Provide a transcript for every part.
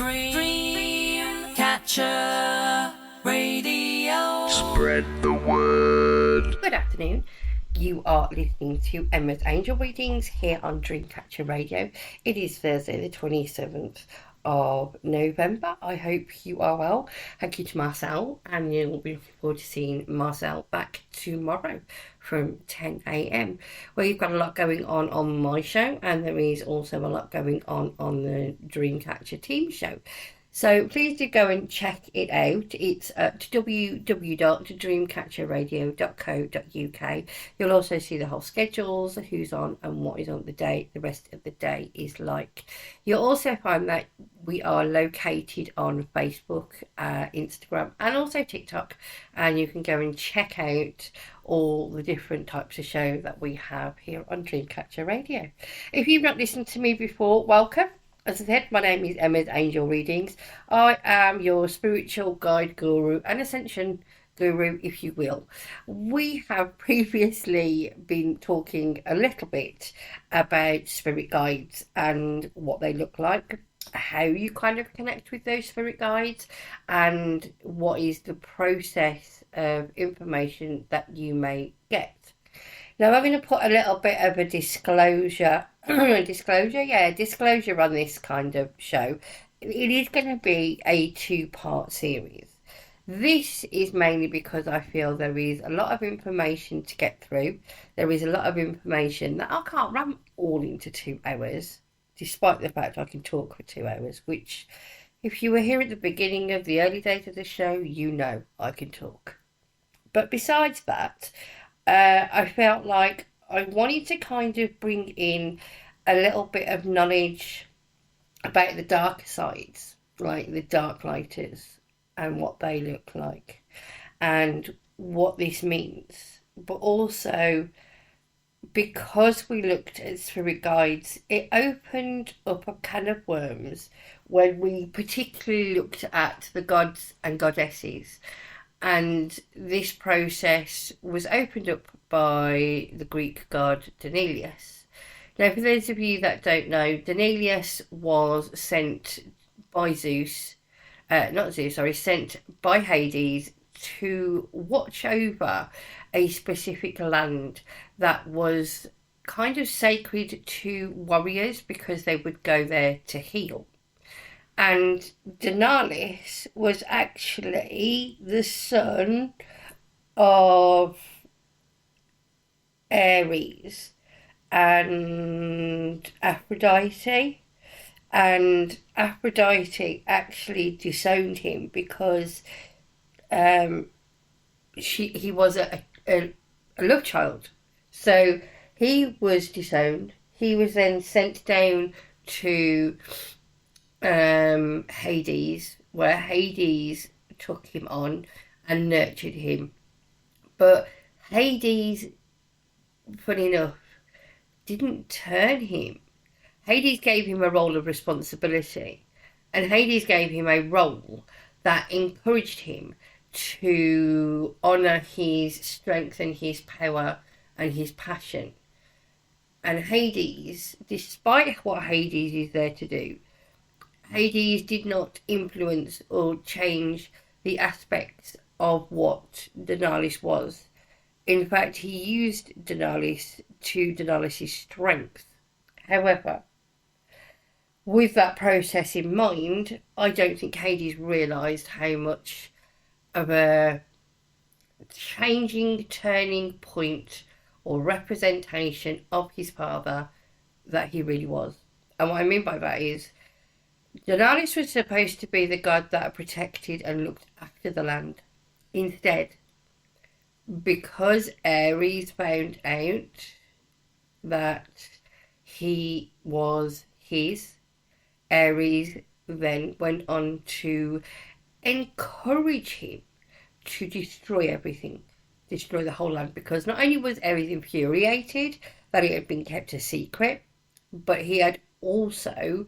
Dreamcatcher Radio. Spread the word. Good afternoon. You are listening to Emma's Angel Readings here on Dreamcatcher Radio. It is Thursday, the 27th of November. I hope you are well. Thank you to Marcel, and you'll be looking forward to seeing Marcel back tomorrow from 10 a.m. Well, you've got a lot going on my show, and there is also a lot going on the Dreamcatcher team show. So please do go and check it out. It's at www.dreamcatcherradio.co.uk. You'll also see the whole schedules, who's on and what is on the day, the rest of the day is like. You'll also find that we are located on Facebook, Instagram, and also TikTok. And you can go and check out all the different types of show that we have here on Dreamcatcher Radio. If you've not listened to me before, welcome. As I said, my name is Emma's Angel Readings. I am your spiritual guide guru and ascension guru, if you will. We have previously been talking a little bit about spirit guides and what they look like, how you kind of connect with those spirit guides, and what is the process of information that you may get. Now, I'm going to put a little bit of a disclosure on this kind of show. It is going to be a two-part series. This is mainly because I feel there is a lot of information to get through. There is a lot of information that I can't ram all into 2 hours, despite the fact I can talk for 2 hours, which, if you were here at the beginning of the early days of the show, you know I can talk. But besides that, I felt like I wanted to kind of bring in a little bit of knowledge about the darker sides, like the dark lighters and what they look like and what this means. But also, because we looked at spirit guides, it opened up a can of worms when we particularly looked at the gods and goddesses. And this process was opened up by the Greek god Danaelius. Now, for those of you that don't know, Danaelius was sent by sent by Hades to watch over a specific land that was kind of sacred to warriors because they would go there to heal. And Danaelius was actually the son of Ares and Aphrodite. And Aphrodite actually disowned him because he was a love child. So he was disowned. He was then sent down to Hades, where Hades took him on and nurtured him. But Hades, funny enough, didn't turn him. Hades gave him a role of responsibility, and Hades gave him a role that encouraged him to honour his strength and his power and his passion. And Hades, despite what Hades is there to do, Hades did not influence or change the aspects of what Danaelius was. In fact, he used Danaelius to Danaelius' strength. However, with that process in mind, I don't think Hades realised how much of a changing turning point or representation of his father that he really was. And what I mean by that is, Danaelius was supposed to be the god that protected and looked after the land. Instead, because Ares found out that he was his, Ares then went on to encourage him to destroy everything, destroy the whole land, because not only was Ares infuriated that it had been kept a secret, but he had also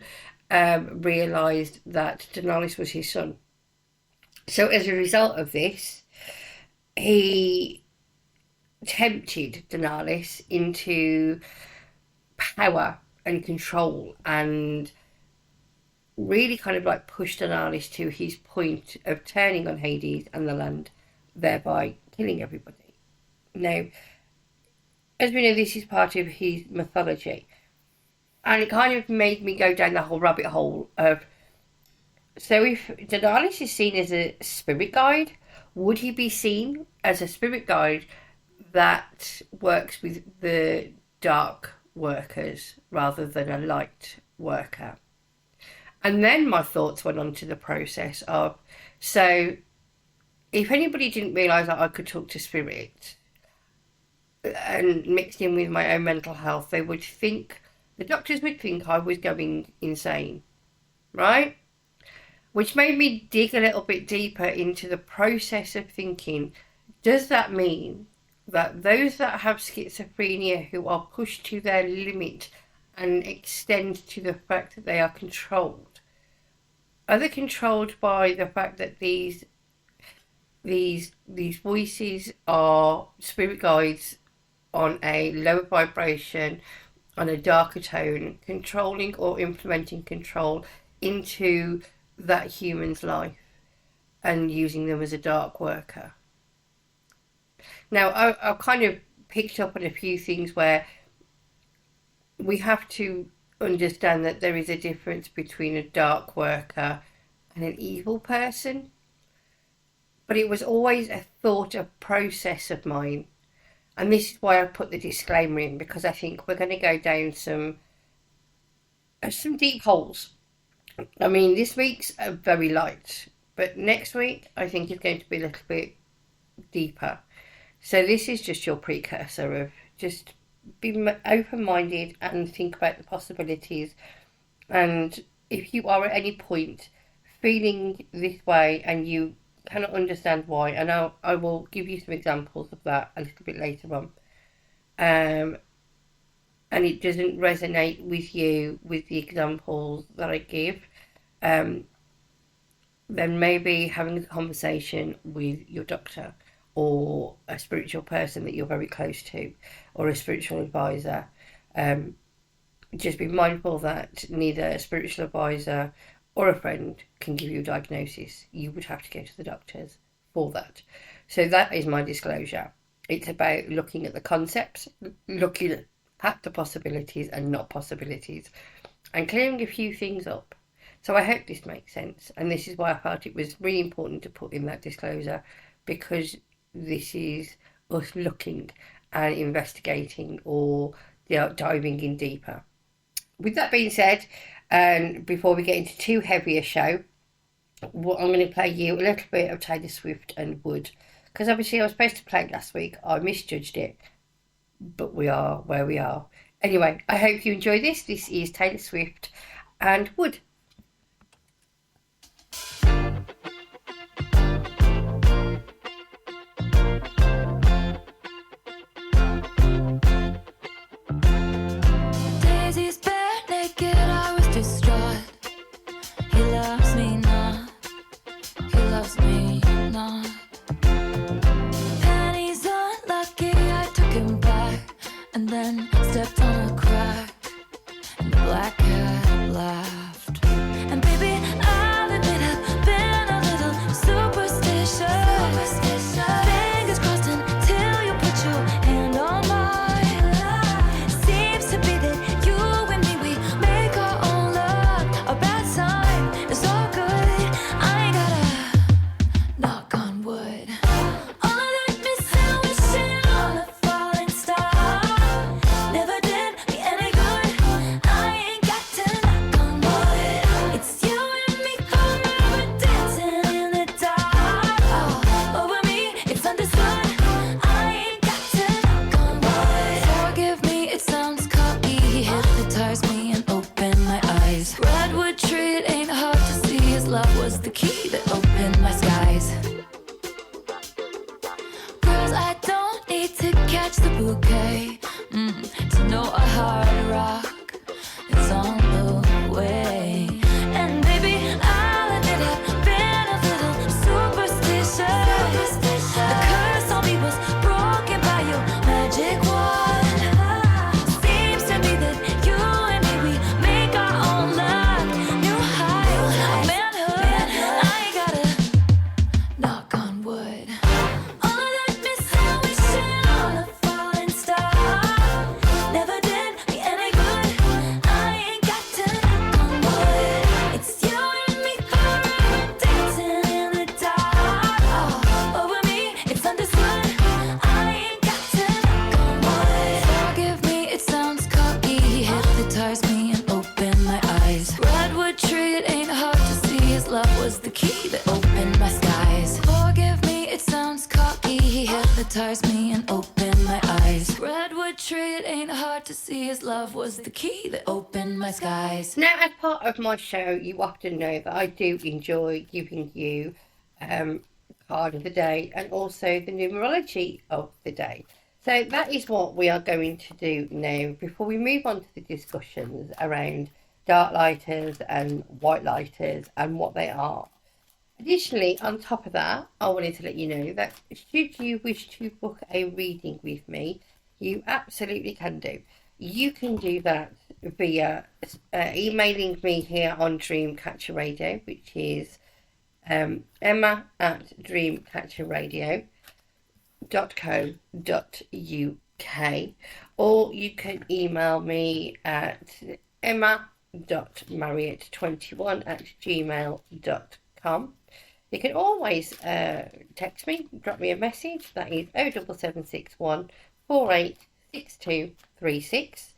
realised that Danaelius was his son. So as a result of this, he tempted Danaelius into power and control and really kind of like pushed Analis to his point of turning on Hades and the land, thereby killing everybody. Now, as we know, this is part of his mythology, and it kind of made me go down the whole rabbit hole of, so if Daedalus is seen as a spirit guide, would he be seen as a spirit guide that works with the dark workers rather than a light worker? And then my thoughts went on to the process of, so if anybody didn't realise that I could talk to spirit and mixed in with my own mental health, they would think, the doctors would think I was going insane, right? Which made me dig a little bit deeper into the process of thinking, does that mean that those that have schizophrenia who are pushed to their limit and extend to the fact that they are controlled, are they controlled by the fact that these voices are spirit guides on a lower vibration, on a darker tone, controlling or implementing control into that human's life and using them as a dark worker? Now, I've kind of picked up on a few things where we have to understand that there is a difference between a dark worker and an evil person. But it was always a thought, a process of mine. And this is why I put the disclaimer in, because I think we're going to go down some deep holes. I mean, this week's very light, but next week I think is going to be a little bit deeper. So this is just your precursor of just be open-minded and think about the possibilities. And if you are at any point feeling this way and you cannot understand why, and I will give you some examples of that a little bit later on, and it doesn't resonate with you with the examples that I give, then maybe having a conversation with your doctor or a spiritual person that you're very close to, or a spiritual advisor. Just be mindful that neither a spiritual advisor or a friend can give you a diagnosis. You would have to go to the doctors for that. So that is my disclosure. It's about looking at the concepts, looking at the possibilities and not possibilities, and clearing a few things up. So I hope this makes sense, and this is why I felt it was really important to put in that disclosure, because this is us looking and investigating or diving in deeper. With that being said, and before we get into too heavy a show, I'm going to play you a little bit of Taylor Swift and Wood, because obviously I was supposed to play it last week. I misjudged it, but we are where we are. Anyway, I hope you enjoy this. This is Taylor Swift and Wood. Stepped on a crack and the black cat laughed. got to see his love was the key that opened my skies. Now, as part of my show, you often know that I do enjoy giving you card of the day and also the numerology of the day. So that is what we are going to do now before we move on to the discussions around dark lighters and white lighters and what they are. Additionally, on top of that, I wanted to let you know that should you wish to book a reading with me, you absolutely can do. You can do that via emailing me here on Dreamcatcher Radio, which is Emma at dreamcatcherradio.co.uk, or you can email me at emma.marriott21@gmail.com. You can always text me, drop me a message. That is 07761 486236.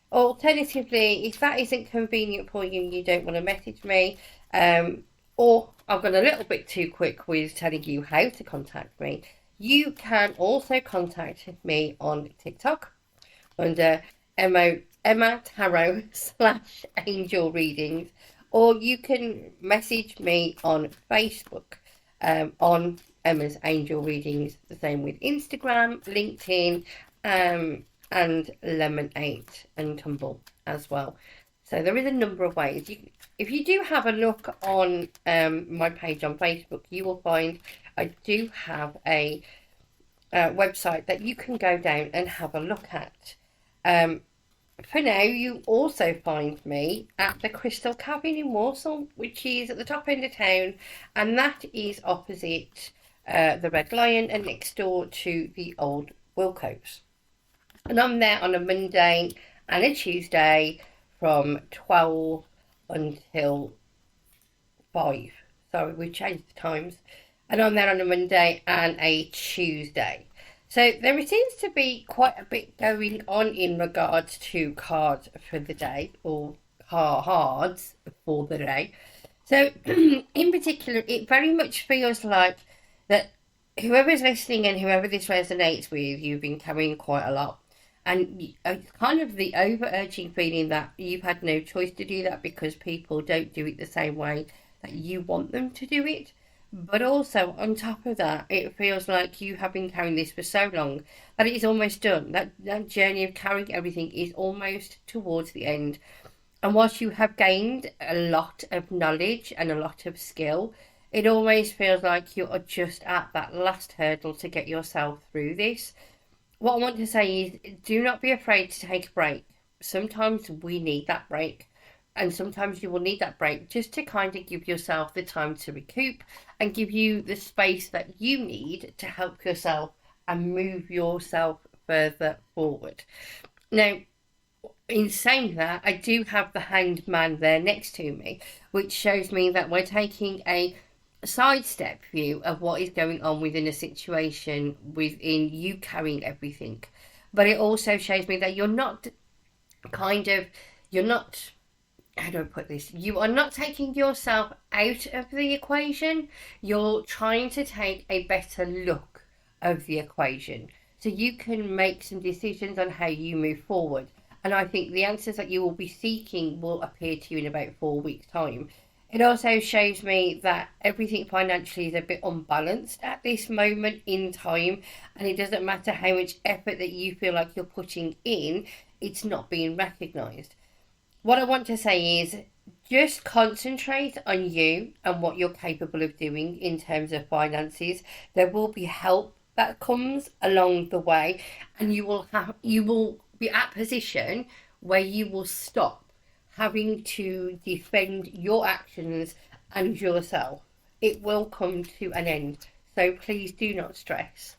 Alternatively, if that isn't convenient for you and you don't want to message me, or I've gone a little bit too quick with telling you how to contact me, you can also contact me on TikTok under Emma Tarot / Angel Readings, or you can message me on Facebook on Emma's Angel Readings, the same with Instagram, LinkedIn, and Lemon8 and Tumble as well. So there is a number of ways. If you do have a look on my page on Facebook, you will find I do have a website that you can go down and have a look at. For now, you also find me at the Crystal Cabin in Walsall, which is at the top end of town, and that is opposite the Red Lion and next door to the old Wilco's. And I'm there on a Monday and a Tuesday from 12 until 5. Sorry, we changed the times. And I'm there on a Monday and a Tuesday. So there seems to be quite a bit going on in regards to cards for the day, or cards for the day. So in particular, it very much feels like that whoever's listening and whoever this resonates with, you've been carrying quite a lot. And it's kind of the overarching feeling that you've had no choice to do that because people don't do it the same way that you want them to do it. But also, on top of that, it feels like you have been carrying this for so long that it is almost done. That journey of carrying everything is almost towards the end. And whilst you have gained a lot of knowledge and a lot of skill, it almost feels like you are just at that last hurdle to get yourself through this. What I want to say is, do not be afraid to take a break. Sometimes we need that break. And sometimes you will need that break just to kind of give yourself the time to recoup and give you the space that you need to help yourself and move yourself further forward. Now, in saying that, I do have the Hanged Man there next to me, which shows me that we're taking a sidestep view of what is going on within a situation within you carrying everything. But it also shows me that you're not, how do I put this? You are not taking yourself out of the equation. You're trying to take a better look of the equation so you can make some decisions on how you move forward. And I think the answers that you will be seeking will appear to you in about 4 weeks' time. It also shows me that everything financially is a bit unbalanced at this moment in time, and it doesn't matter how much effort that you feel like you're putting in, it's not being recognised. What I want to say is just concentrate on you and what you're capable of doing in terms of finances. There will be help that comes along the way, and you will be at a position where you will stop having to defend your actions and yourself. It will come to an end. So please do not stress.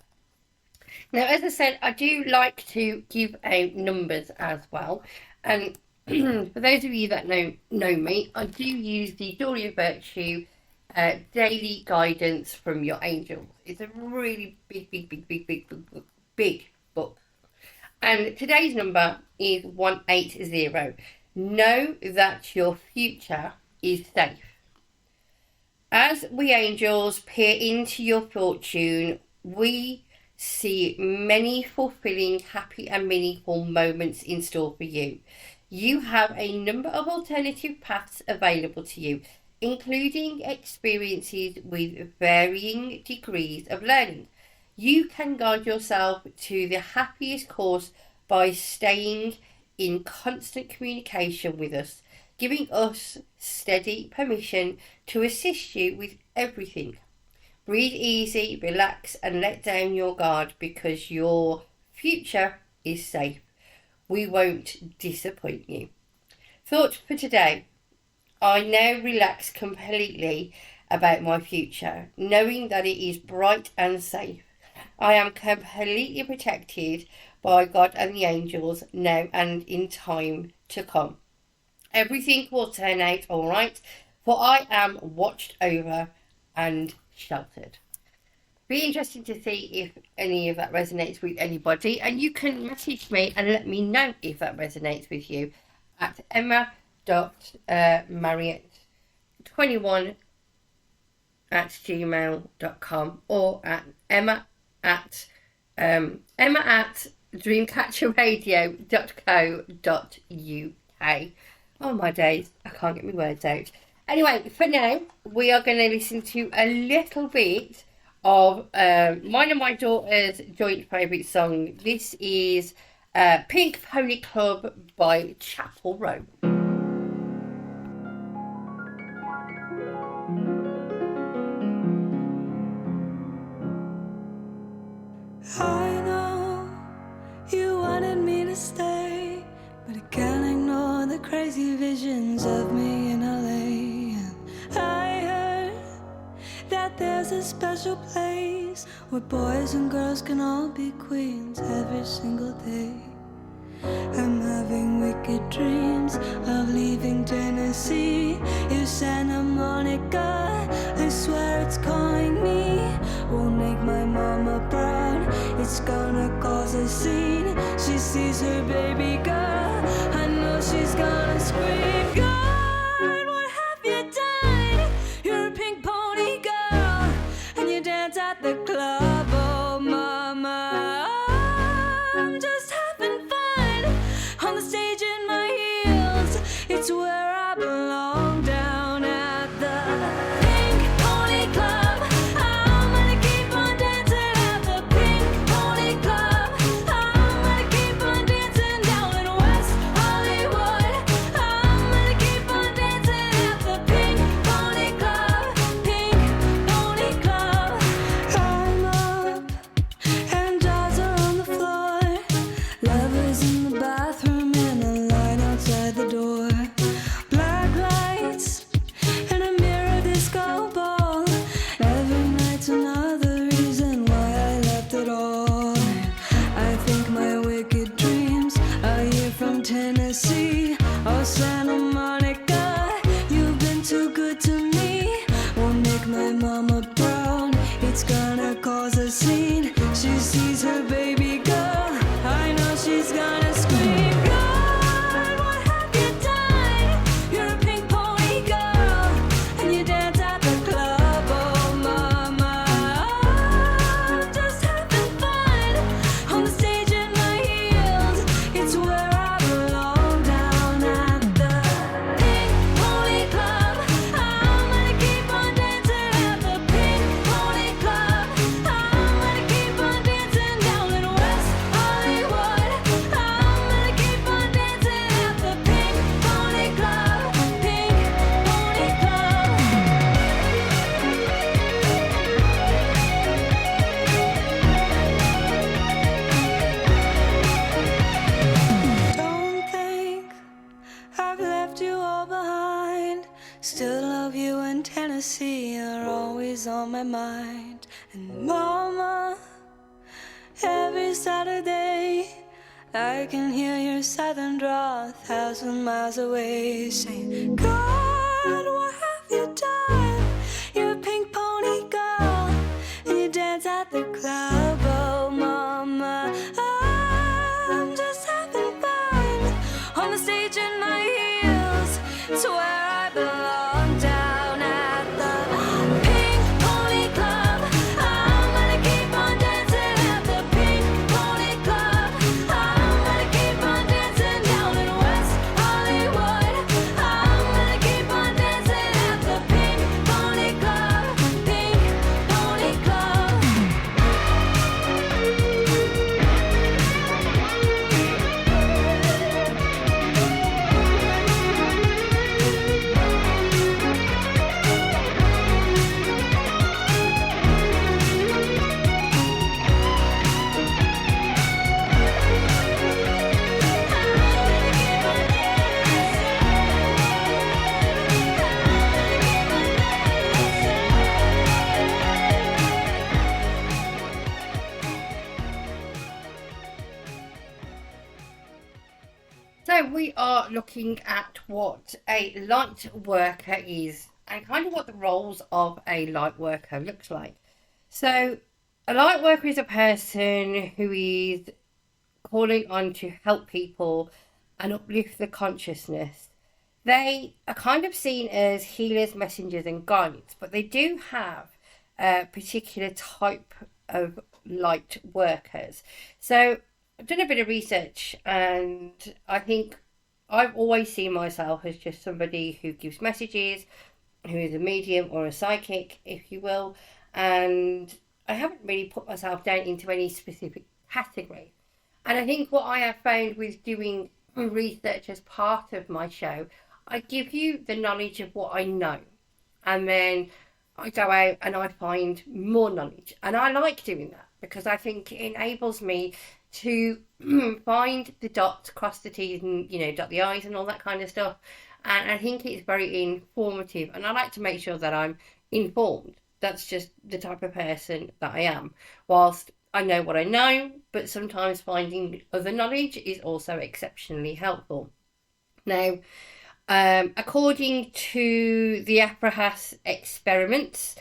Now, as I said, I do like to give out numbers as well. And for those of you that know me, I do use the Dory of Virtue daily guidance from your angels. It's a really big book. And today's number is 180. Know that your future is safe. As we angels peer into your fortune, we see many fulfilling, happy, and meaningful moments in store for you. You have a number of alternative paths available to you, including experiences with varying degrees of learning. You can guide yourself to the happiest course by staying in constant communication with us, giving us steady permission to assist you with everything. Breathe easy, relax, and let down your guard because your future is safe. We won't disappoint you. Thought for today. I now relax completely about my future, knowing that it is bright and safe. I am completely protected by God and the angels now and in time to come. Everything will turn out all right, for I am watched over and sheltered. Be interesting to see if any of that resonates with anybody, and you can message me and let me know if that resonates with you at emma.marriott21@gmail.com or at emma at dreamcatcherradio.co.uk. Oh my days, I can't get my words out. Anyway, for now, we are going to listen to a little bit of mine and my daughter's joint favourite song. This is Pink Pony Club by Chapel Row. I know you wanted me to stay, but I can't ignore the crazy visions of me in LA. And I heard that there's a special place where boys and girls can all be queens every single day. I'm having wicked dreams of leaving Tennessee. If Santa Monica, I swear it's calling me. Won't make my mama proud, it's gonna cause a scene. She sees her baby girl, I know she's gonna scream. God, what have you done? You're a pink pony girl, and you dance at the club. Oh mama, I'm just having fun on the stage in my heels. It's where I belong, down at the Pink Pony Club. I'm gonna keep on dancing at the Pink Pony Club. I'm gonna keep on dancing down in West Hollywood. I'm gonna keep on dancing at the Pink Pony Club. Pink Pony Club. I'm up and dolls are on the floor. Lovers in the bathroom and a line outside the door. Black lights and a mirror disco ball. Every night's another reason why I left it all. I think my wicked dreams are here from Tennessee. Oh, Santa Monica, you've been too good to me. Won't make my mama proud, it's gonna cause a scene. She sees her baby girl, I know she's gonna scream. God, what have you done? You're a pink pony girl, and you dance at the club. Oh mama, I'm just having fun on the stage in my heels. It's where I belong, down at the Pink Pony Club. I'm gonna keep on dancing at the Pink Pony Club. I'm gonna keep on dancing down in West Hollywood. I'm gonna keep on dancing at the Pink Pony Club. Pink Pony Club. Don't think I've left you all behind. Still love you, and Tennessee are always on my mind. And mama, every Saturday I can hear your southern drawl 1,000 miles away, saying, God, what have you done? You're a pink pony girl, and you dance at the club. Oh mama, I'm just having fun on the stage in my heels. It's where I belong, down at the Pink Pony Club. I'm gonna keep on dancing at the are looking at what a light worker is and kind of what the roles of a light worker looks like. So a light worker is a person who is calling on to help people and uplift the consciousness. They are kind of seen as healers, messengers and guides, but they do have a particular type of light workers. So I've done a bit of research, and I think I've always seen myself as just somebody who gives messages, who is a medium or a psychic, if you will, and I haven't really put myself down into any specific category. And I think what I have found with doing research as part of my show, I give you the knowledge of what I know, and then I go out and I find more knowledge, and I like doing that because I think it enables me to find the dots, cross the T's and, dot the I's and all that kind of stuff. And I think it's very informative, and I like to make sure that I'm informed. That's just the type of person that I am. Whilst I know what I know, but sometimes finding other knowledge is also exceptionally helpful. Now, according to the Abrahas experiments,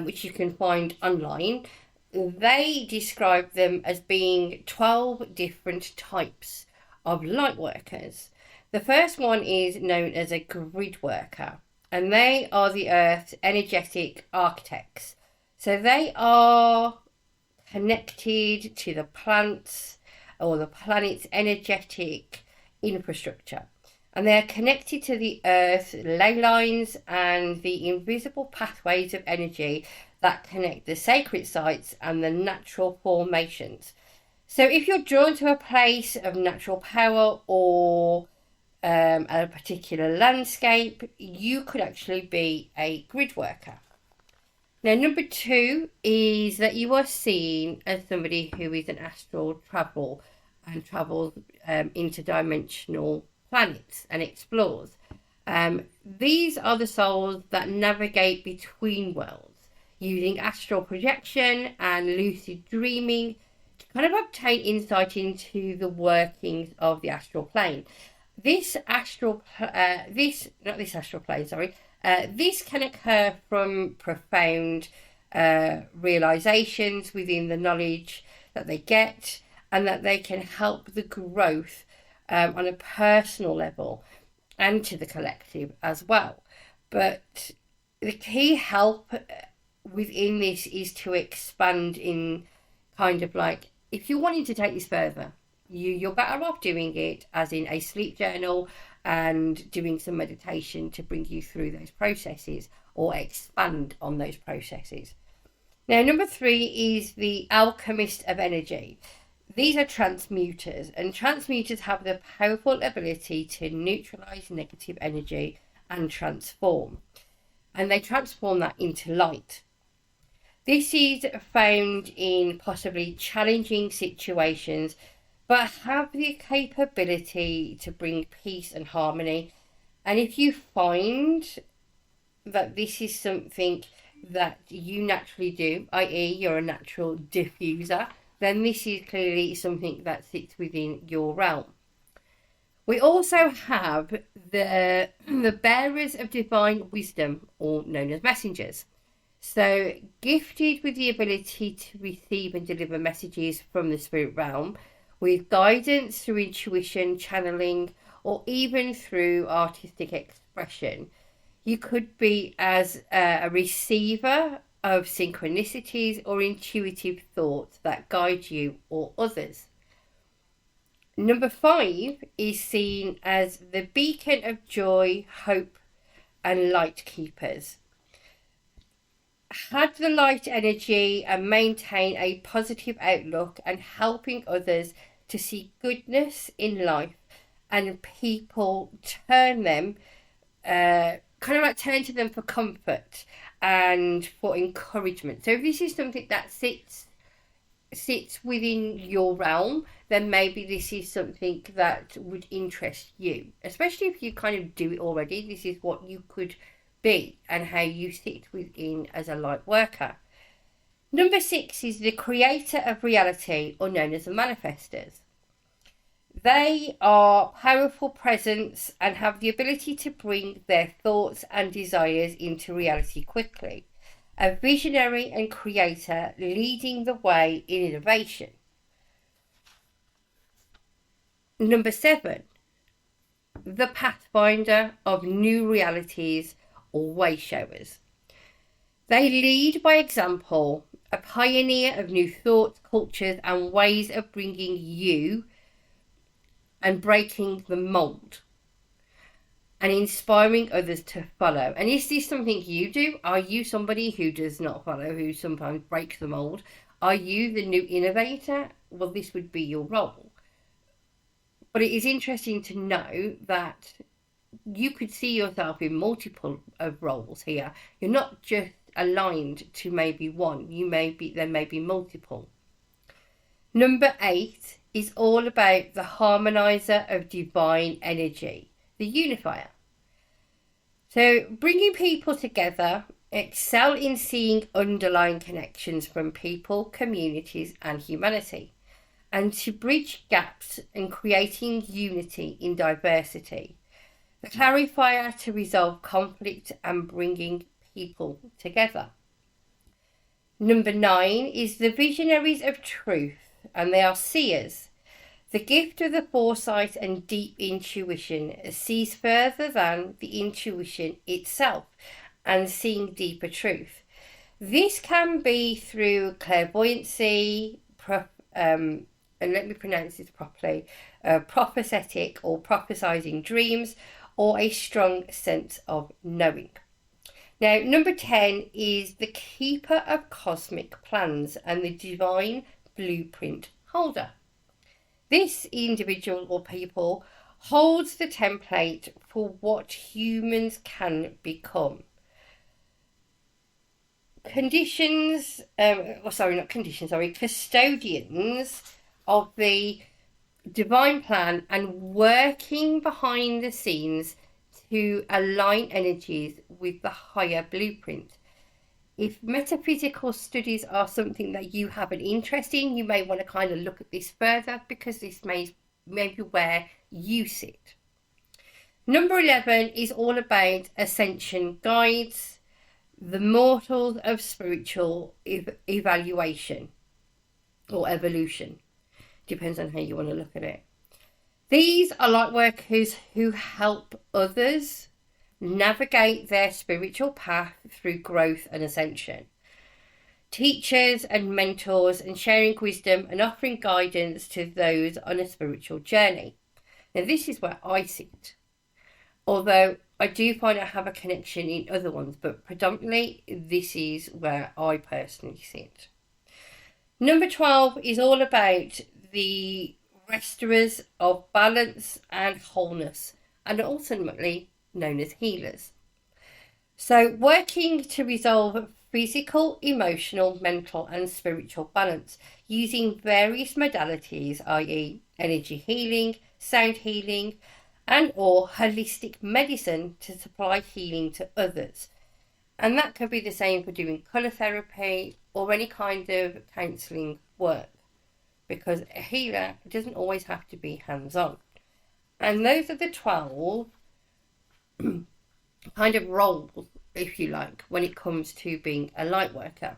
which you can find online, they describe them as being 12 different types of light workers. The first one is known as a grid worker, and they are the Earth's energetic architects. So they are connected to the plants or the planet's energetic infrastructure. And they're connected to the Earth's ley lines and the invisible pathways of energy that connect the sacred sites and the natural formations. So if you're drawn to a place of natural power or a particular landscape, you could actually be a grid worker. Now, number 2 is that you are seen as somebody who is an astral travel and travels interdimensional planets and explores. These are the souls that navigate between worlds using astral projection and lucid dreaming to kind of obtain insight into the workings of the astral plane. This can occur from profound realizations within the knowledge that they get, and that they can help the growth on a personal level and to the collective as well. But the key help within this is to expand in kind of like, if you're wanting to take this further, you're better off doing it as in a sleep journal and doing some meditation to bring you through those processes or expand on those processes. Now, number 3 is the alchemist of energy. These are transmuters, and transmuters have the powerful ability to neutralize negative energy and transform. And they transform that into light. This is found in possibly challenging situations, but have the capability to bring peace and harmony. And if you find that this is something that you naturally do, i.e. you're a natural diffuser, then this is clearly something that sits within your realm. We also have the bearers of divine wisdom, or known as messengers. So, gifted with the ability to receive and deliver messages from the spirit realm, with guidance through intuition, channeling, or even through artistic expression. You could be as a receiver of synchronicities or intuitive thoughts that guide you or others. Number 5 is seen as the beacon of joy, hope, and light keepers. Had the light energy and maintain a positive outlook and helping others to see goodness in life, and people turn them, turn to them for comfort and for encouragement. So if this is something that sits within your realm, then maybe this is something that would interest you, especially if you kind of do it already. This is what you could be and how you sit within as a light worker. Number 6 is the creator of reality, or known as the manifestors. They are powerful presence and have the ability to bring their thoughts and desires into reality quickly. A visionary and creator leading the way in innovation. Number 7, the pathfinder of new realities or way showers. They lead by example, a pioneer of new thoughts, cultures, and ways of bringing you and breaking the mold and inspiring others to follow. And is this something you do? Are you somebody who does not follow, who sometimes breaks the mold? Are you the new innovator? Well, this would be your role. But it is interesting to know that you could see yourself in multiple of roles here. You're not just aligned to maybe one. There may be multiple. Number 8 is all about the harmonizer of divine energy, the unifier. So bringing people together, excel in seeing underlying connections from people, communities, and humanity, and to bridge gaps and creating unity in diversity. The clarifier to resolve conflict and bringing people together. Number 9 is the visionaries of truth, and they are seers. The gift of the foresight and deep intuition sees further than the intuition itself and seeing deeper truth. This can be through clairvoyancy, and let me pronounce this properly, prophetic or prophesizing dreams, or a strong sense of knowing. Now, number 10 is the keeper of cosmic plans and the divine blueprint holder. This individual or people holds the template for what humans can become. Custodians of the divine plan and working behind the scenes to align energies with the higher blueprint. If metaphysical studies are something that you have an interest in, you may want to kind of look at this further, because this may be where you sit. Number 11 is all about ascension guides, the mortals of spiritual evaluation or evolution. Depends on how you want to look at it. These are light workers who help others navigate their spiritual path through growth and ascension. Teachers and mentors, and sharing wisdom and offering guidance to those on a spiritual journey. Now, this is where I sit, although I do find I have a connection in other ones, but predominantly this is where I personally sit. Number 12 is all about the restorers of balance and wholeness, and ultimately known as healers. So working to resolve physical, emotional, mental and spiritual balance using various modalities, i.e. energy healing, sound healing, and or holistic medicine to supply healing to others. And that could be the same for doing colour therapy or any kind of counselling work, because a healer doesn't always have to be hands-on. And those are the 12 kind of roles, if you like, when it comes to being a light worker.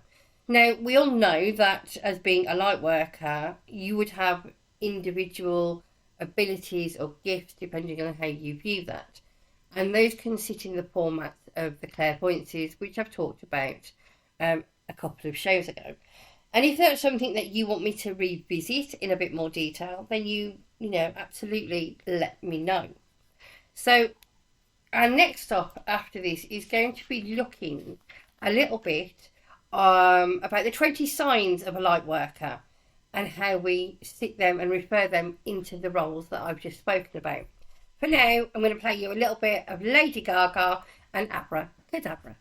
Now, we all know that as being a light worker, you would have individual abilities or gifts depending on how you view that. And those can sit in the format of the clairvoyances, which I've talked about a couple of shows ago. And if that's something that you want me to revisit in a bit more detail, then you absolutely let me know. So our next stop after this is going to be looking a little bit about the 20 signs of a light worker and how we stick them and refer them into the roles that I've just spoken about. For now, I'm going to play you a little bit of Lady Gaga and Abracadabra.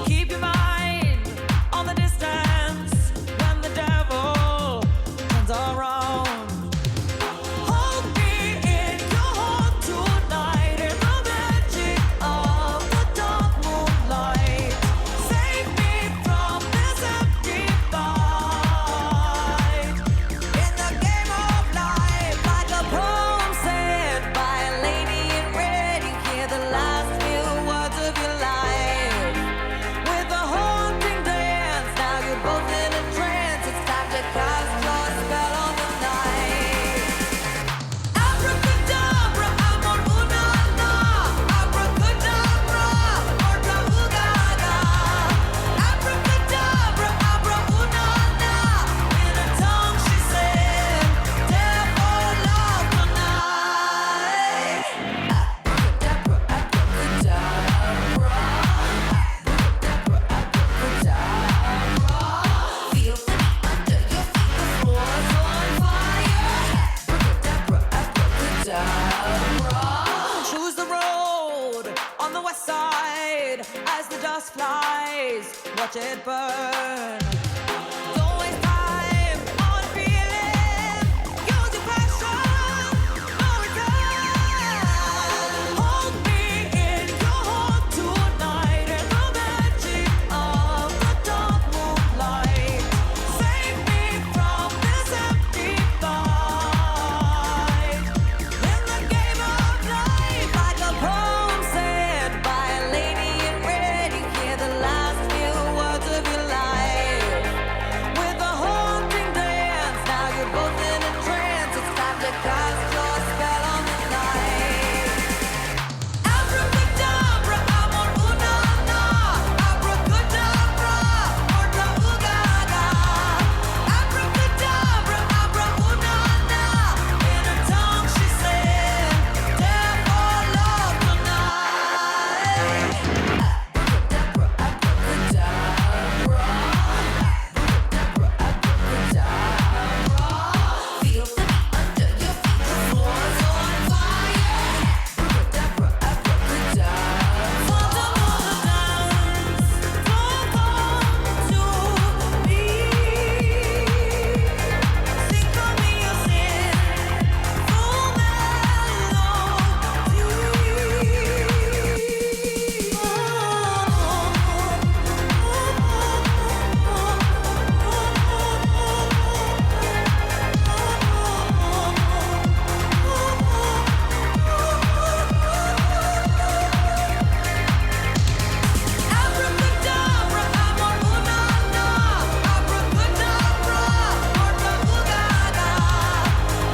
Keep your mind watch it burn. Don't waste time on feeling. Use your passion, no return. Hold me in your heart tonight in the magic of the dark moonlight. Save me from this empty fight. In the game of life, like a poem said by a lady in red, you hear the last few words of your life. With a haunting dance, now you're both in a trance. It's time to cast your spell on the night. Abracadabra, amor una na. Abracadabra, morta ugaga. Abracadabra, abra una na. In her tongue she said, "Death or love tonight." Abracadabra, abracadabra. Abracadabra, feel the beat under your feet. The floor's on fire. Abracadabra, abracadabra. For the dance, don't come to me. Sing of me your sin, full Abracadabra, amor una na. Abracadabra, morta ugaga.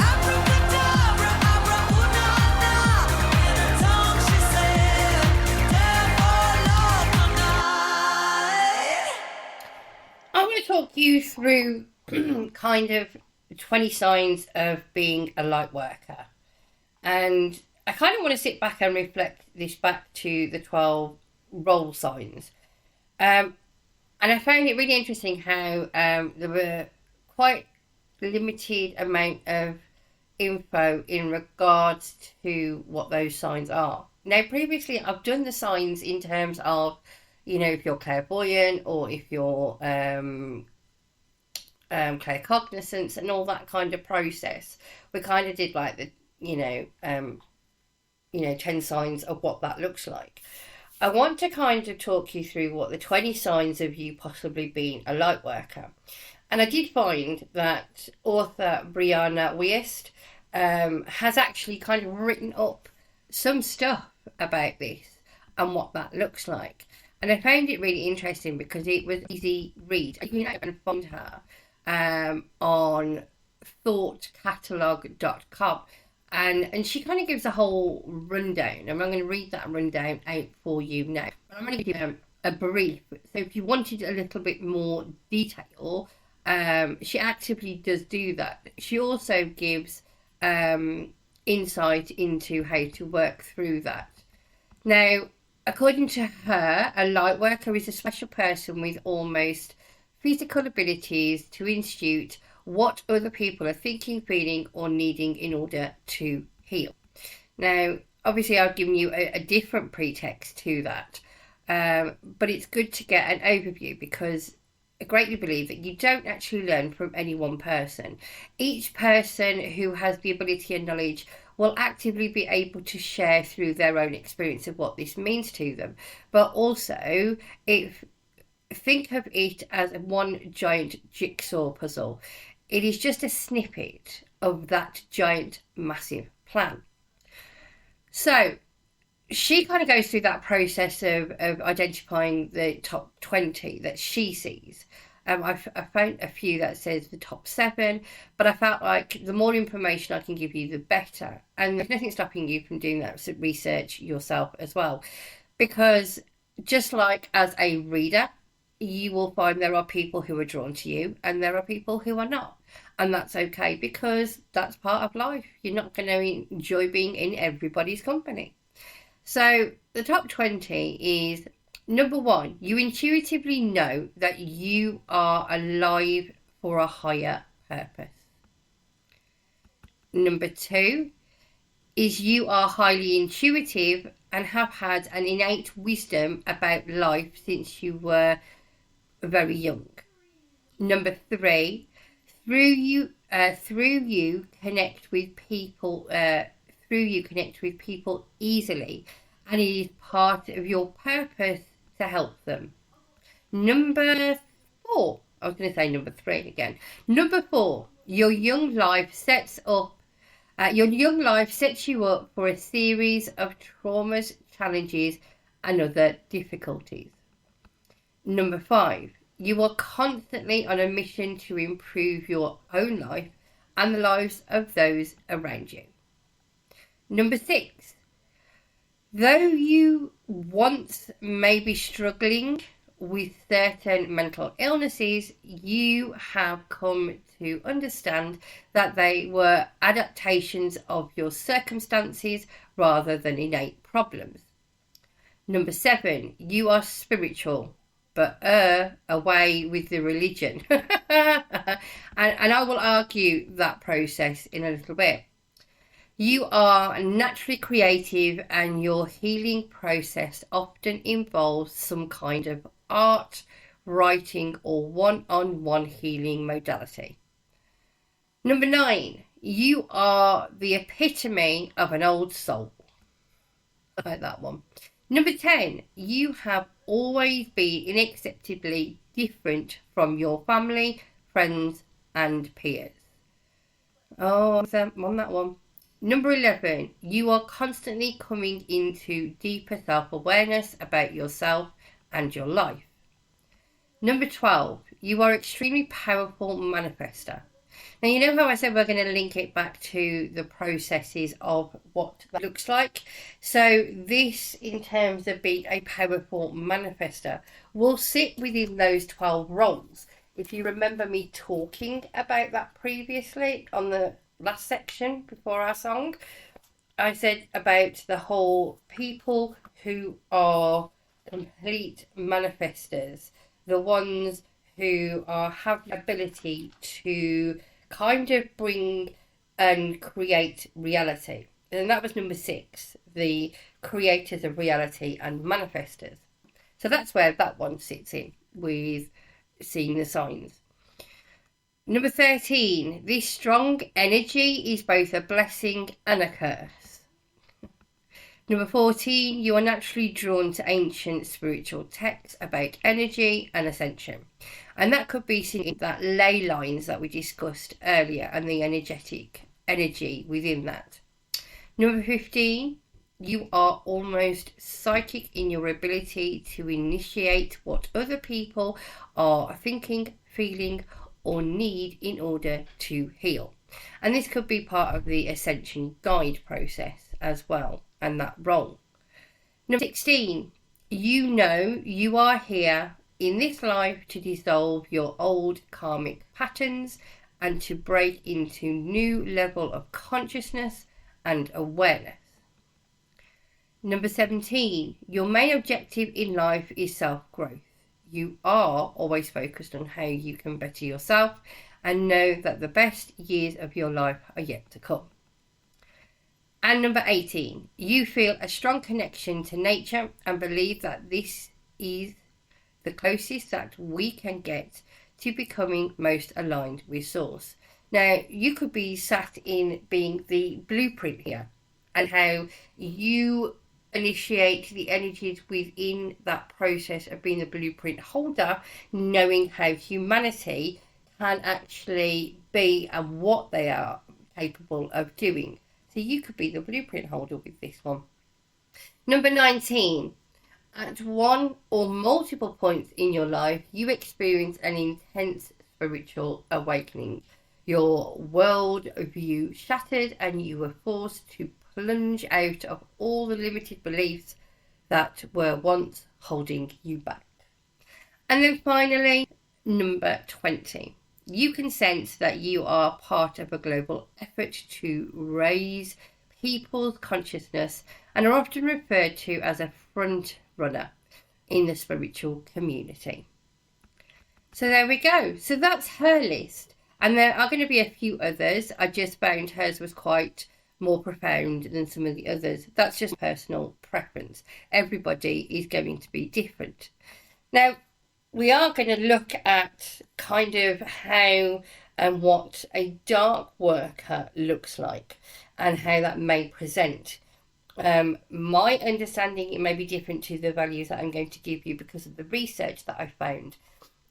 Abracadabra, abra una na. In her tongue she said, "Death or love tonight." I'm going to talk you through kind of 20 signs of being a light worker. And I kind of want to sit back and reflect this back to the 12 role signs. And I found it really interesting how there were quite limited amount of info in regards to what those signs are. Now, previously, I've done the signs in terms of, you know, if you're clairvoyant or if you're claircognizance and all that kind of process. We kind of did like the, 10 signs of what that looks like. I want to kind of talk you through what the 20 signs of you possibly being a light worker. And I did find that author Brianna Wiest has actually kind of written up some stuff about this and what that looks like. And I found it really interesting because it was easy read. You can even find her on thoughtcatalog.com. And she kind of gives a whole rundown. And I'm going to read that rundown out for you now. But I'm going to give you a brief. So if you wanted a little bit more detail, she actively does do that. She also gives insight into how to work through that. Now, according to her, a light worker is a special person with almost physical abilities to institute what other people are thinking, feeling, or needing in order to heal. Now, obviously, I've given you a different pretext to that, but it's good to get an overview because I greatly believe that you don't actually learn from any one person. Each person who has the ability and knowledge will actively be able to share through their own experience of what this means to them. But also, think of it as one giant jigsaw puzzle. It is just a snippet of that giant, massive plan. So she kind of goes through that process of identifying the top 20 that she sees. I found a few that says the top 7, but I felt like the more information I can give you, the better. And there's nothing stopping you from doing that research yourself as well. Because just like as a reader, you will find there are people who are drawn to you and there are people who are not. And that's okay because that's part of life. You're not going to enjoy being in everybody's company. So the top 20 is, number 1, you intuitively know that you are alive for a higher purpose. Number 2 is you are highly intuitive and have had an innate wisdom about life since you were very young. Number 3, through you connect with people easily, and it is part of your purpose to help them. Number 4, I was going to say number 3 again. Number 4, your young life sets you up for a series of traumas, challenges, and other difficulties. Number 5, you are constantly on a mission to improve your own life and the lives of those around you. Number 6, though you once may be struggling with certain mental illnesses, you have come to understand that they were adaptations of your circumstances rather than innate problems. Number 7, you are spiritual, but away with the religion. and I will argue that process in a little bit. You are naturally creative, and your healing process often involves some kind of art, writing, or one-on-one healing modality. Number 9, you are the epitome of an old soul. I like that one. Number 10, you have always been unacceptably different from your family, friends, and peers. Oh, I'm on that one. Number 11, you are constantly coming into deeper self-awareness about yourself and your life. Number 12, you are extremely powerful manifester. Now, you know how I said we're going to link it back to the processes of what that looks like? So this, in terms of being a powerful manifester, will sit within those 12 roles. If you remember me talking about that previously on the last section before our song, I said about the whole people who are complete manifestors, the ones who have the ability to kind of bring and create reality. And that was number 6, the creators of reality and manifestors. So that's where that one sits in, with seeing the signs. Number 13, this strong energy is both a blessing and a curse. Number 14, you are naturally drawn to ancient spiritual texts about energy and ascension. And that could be seen in that ley lines that we discussed earlier and the energetic energy within that. Number 15, you are almost psychic in your ability to initiate what other people are thinking, feeling, or need in order to heal. And this could be part of the ascension guide process as well, and that role. Number 16, you know you are here in this life to dissolve your old karmic patterns and to break into new level of consciousness and awareness. Number 17, your main objective in life is self-growth. You are always focused on how you can better yourself and know that the best years of your life are yet to come. And number 18, you feel a strong connection to nature and believe that this is the closest that we can get to becoming most aligned with Source. Now, you could be sat in being the blueprint here, and how you initiate the energies within that process of being the blueprint holder, knowing how humanity can actually be and what they are capable of doing. So you could be the blueprint holder with this one. Number 19, at one or multiple points in your life, you experience an intense spiritual awakening. Your world view shattered and you were forced to plunge out of all the limited beliefs that were once holding you back. And then finally, number 20. You can sense that you are part of a global effort to raise people's consciousness and are often referred to as a front runner in the spiritual community. So there we go. So that's her list. And there are going to be a few others. I just found hers was quite more profound than some of the others. That's just personal preference. Everybody is going to be different. Now, we are going to look at kind of how and what a dark worker looks like and how that may present. My understanding, it may be different to the values that I'm going to give you because of the research that I found.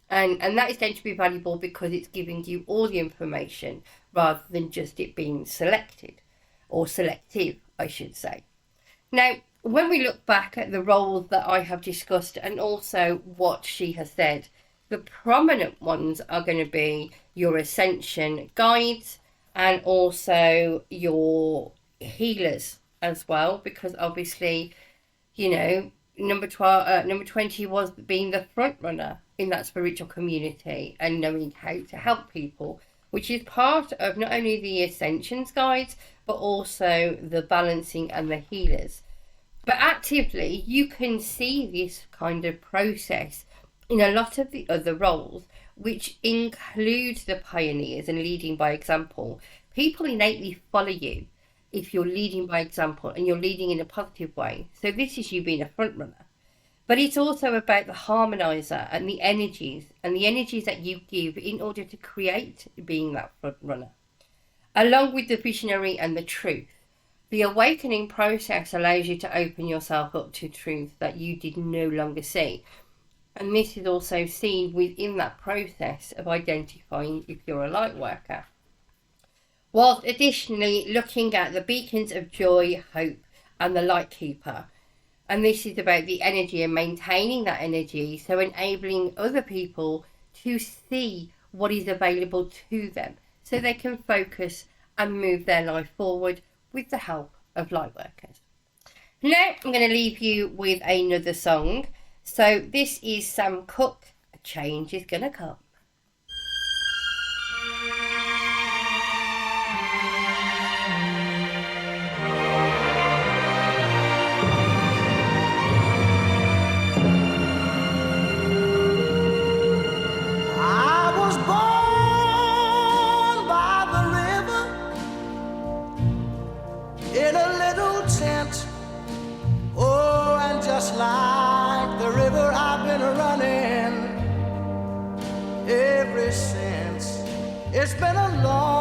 And that is going to be valuable because it's giving you all the information rather than just it being selected, or selective, I should say. Now, when we look back at the roles that I have discussed and also what she has said, the prominent ones are going to be your ascension guides and also your healers as well, because obviously, you know, number 20 was being the front runner in that spiritual community and knowing how to help people, which is part of not only the ascensions guides but also the balancing and the healers. But actively, you can see this kind of process in a lot of the other roles, which includes the pioneers and leading by example. People innately follow you if you're leading by example and you're leading in a positive way. So this is you being a front runner. But it's also about the harmonizer and the energies that you give in order to create being that front runner, along with the visionary and the truth. The awakening process allows you to open yourself up to truth that you did no longer see. And this is also seen within that process of identifying if you're a light worker. Whilst additionally looking at the beacons of joy, hope, and the light keeper. And this is about the energy and maintaining that energy, so enabling other people to see what is available to them so they can focus and move their life forward with the help of light workers. Now I'm going to leave you with another song. So this is Sam Cooke, A Change Is Gonna Come. I was born by the river in a little tent. Oh, and just like the river, I've been running ever since. It's been a long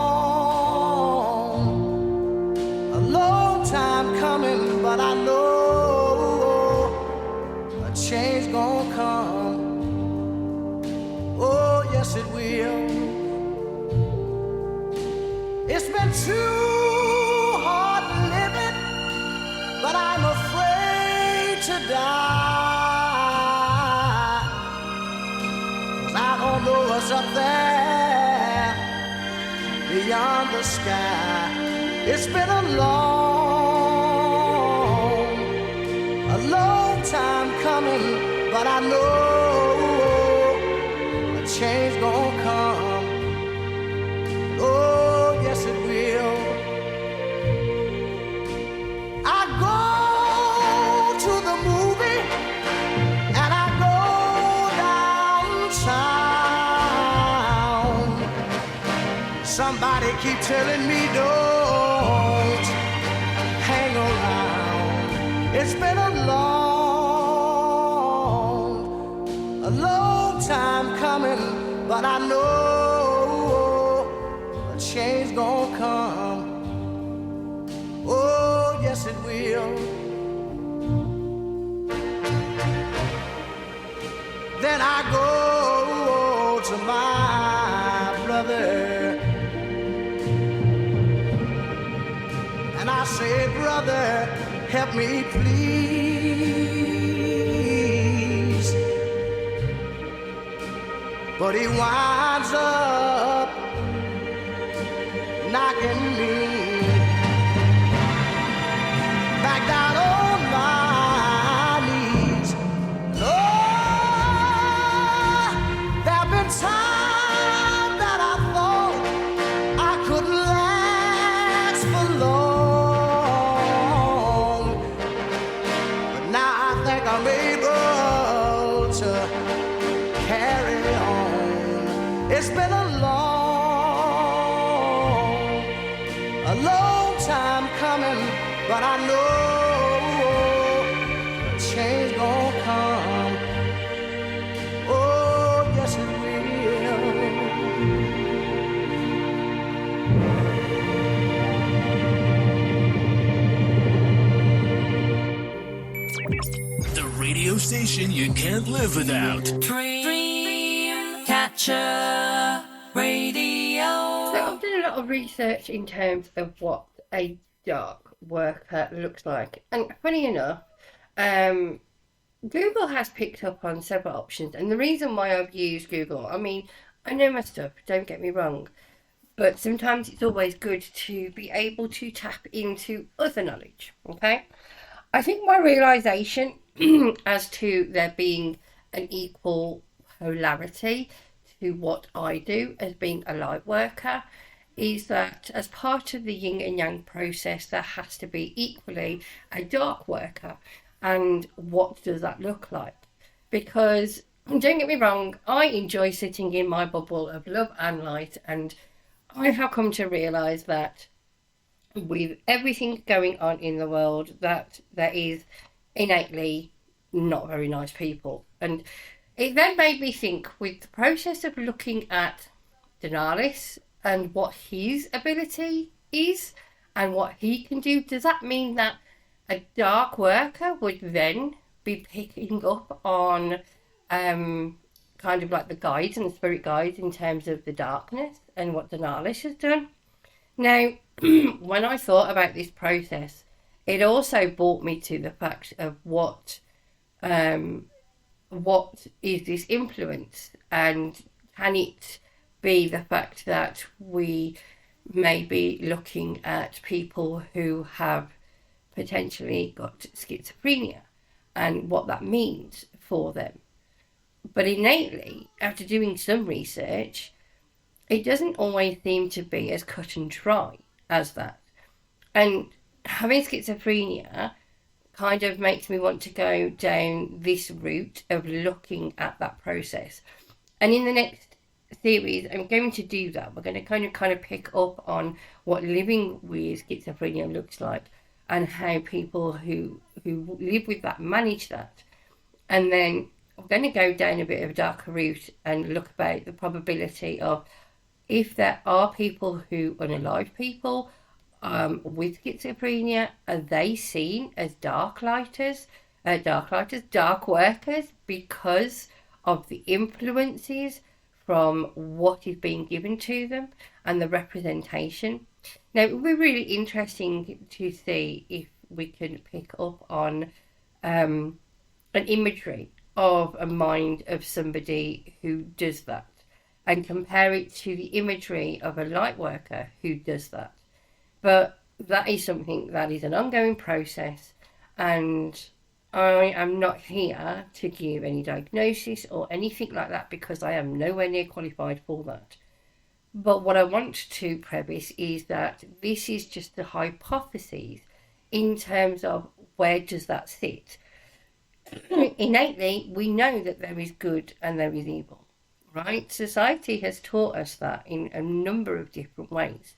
time coming, but I know a change gonna come. Oh, yes, it will. It's been too hard living, but I'm afraid to die. 'Cause I don't know what's up there beyond the sky. It's been a long time coming, but I know change gonna come. Oh, yes it will. I go to the movie and I go downtown. Somebody keep telling me don't hang around. It's been a long time coming, but I know a change gonna come. Oh, yes it will. Then I go to my brother and I say, brother, help me please. But he winds up knocking me back down on my knees. Oh, there've been times that I thought I couldn't last for long, but now I think I'm able to carry on. It's been a long time coming, but I know a change gonna come. Oh, station you can't live without. Dream Catcher Radio. So I've done a lot of research in terms of what a dark worker looks like. And funny enough, Google has picked up on several options. And the reason why I've used Google, I mean, I know my stuff, don't get me wrong. But sometimes it's always good to be able to tap into other knowledge, okay? I think my realisation as to there being an equal polarity to what I do as being a light worker is that as part of the yin and yang process, there has to be equally a dark worker. And what does that look like? Because, don't get me wrong, I enjoy sitting in my bubble of love and light, and I have come to realise that with everything going on in the world, that there is innately not very nice people. And it then made me think, with the process of looking at Denalis and what his ability is and what he can do, does that mean that a dark worker would then be picking up on kind of like the guides and the spirit guides in terms of the darkness and what Denalis has done? Now, when I thought about this process, it also brought me to the fact of what is this influence, and can it be the fact that we may be looking at people who have potentially got schizophrenia and what that means for them. But innately, after doing some research, it doesn't always seem to be as cut and dry as that. And having schizophrenia kind of makes me want to go down this route of looking at that process. And in the next series, I'm going to do that. We're going to kind of pick up on what living with schizophrenia looks like and how people who live with that manage that. And then I'm going to go down a bit of a darker route and look about the probability of if there are people who unalive people with schizophrenia, are they seen as dark workers because of the influences from what is being given to them and the representation. Now, it would be really interesting to see if we can pick up on an imagery of a mind of somebody who does that and compare it to the imagery of a light worker who does that. But that is something that is an ongoing process, and I am not here to give any diagnosis or anything like that because I am nowhere near qualified for that. But what I want to preface is that this is just the hypothesis in terms of where does that sit. Innately, we know that there is good and there is evil, right? Society has taught us that in a number of different ways.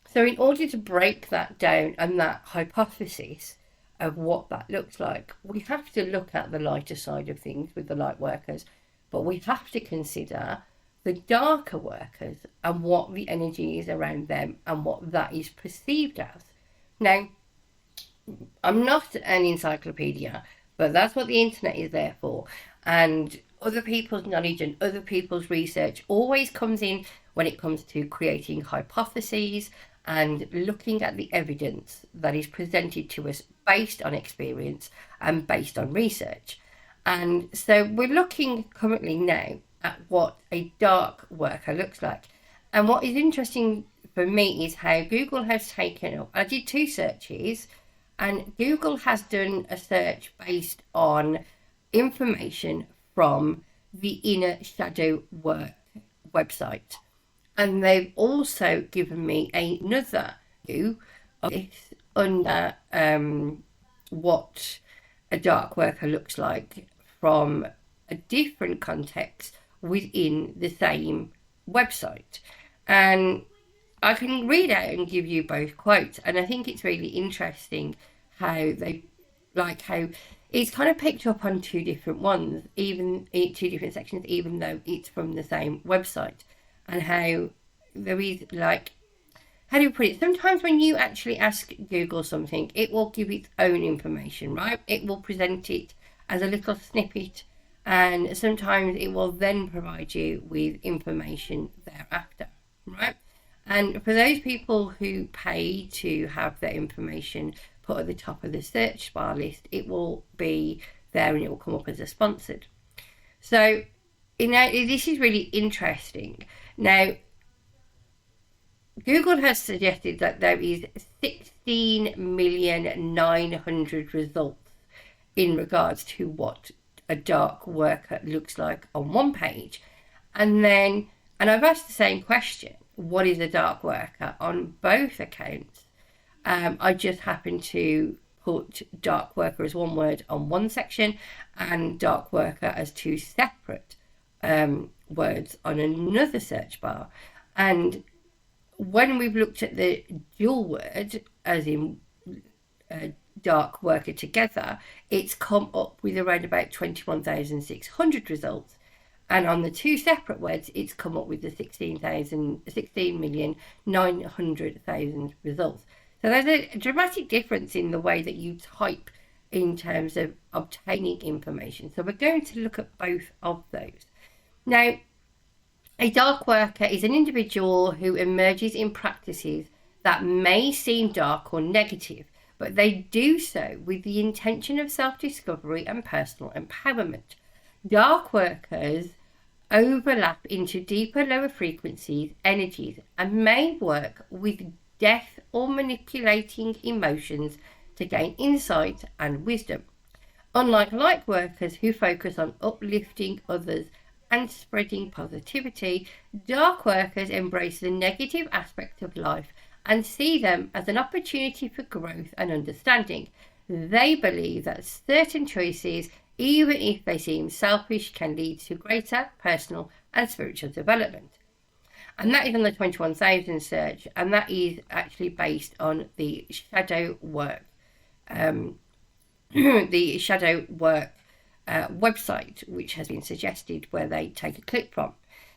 So in order to break that down and that hypothesis of what that looks like, we have to look at the lighter side of things with the light workers, but we have to consider the darker workers and what the energy is around them and what that is perceived as. Now, I'm not an encyclopedia, but that's what the internet is there for. And other people's knowledge and other people's research always comes in when it comes to creating hypotheses and looking at the evidence that is presented to us based on experience and based on research. And so we're looking currently now at what a dark worker looks like. And what is interesting for me is how Google has taken up, I did 2 searches, and Google has done a search based on information from the Inner Shadow Work website. And they've also given me another view of this under what a dark worker looks like from a different context within the same website. And I can read out and give you both quotes, and I think it's really interesting how it's kind of picked up on 2 different ones, even 2 different sections, even though it's from the same website. And how there is, like, how do you put it? Sometimes when you actually ask Google something, it will give its own information, right? It will present it as a little snippet, and sometimes it will then provide you with information thereafter, right? And for those people who pay to have their information put at the top of the search bar list, it will be there and it will come up as a sponsored. So, this is really interesting. Now, Google has suggested that there is 16,900,000 results in regards to what a dark worker looks like on one page. And I've asked the same question, what is a dark worker, on both accounts. I just happened to put dark worker as one word on one section and dark worker as two separate words on another search bar. And when we've looked at the dual word, as in dark worker together, it's come up with around about 21,600 results. And on the two separate words, it's come up with the 16,900,000 results. So there's a dramatic difference in the way that you type in terms of obtaining information. So we're going to look at both of those. Now, a dark worker is an individual who emerges in practices that may seem dark or negative, but they do so with the intention of self-discovery and personal empowerment. Dark workers overlap into deeper, lower frequencies, energies, and may work with death or manipulating emotions to gain insight and wisdom. Unlike light workers who focus on uplifting others and spreading positivity, dark workers embrace the negative aspects of life and see them as an opportunity for growth and understanding. They believe that certain choices, even if they seem selfish, can lead to greater personal and spiritual development. And that is on the 21,000 search, and that is actually based on the shadow work, website, which has been suggested, where they take a clip from.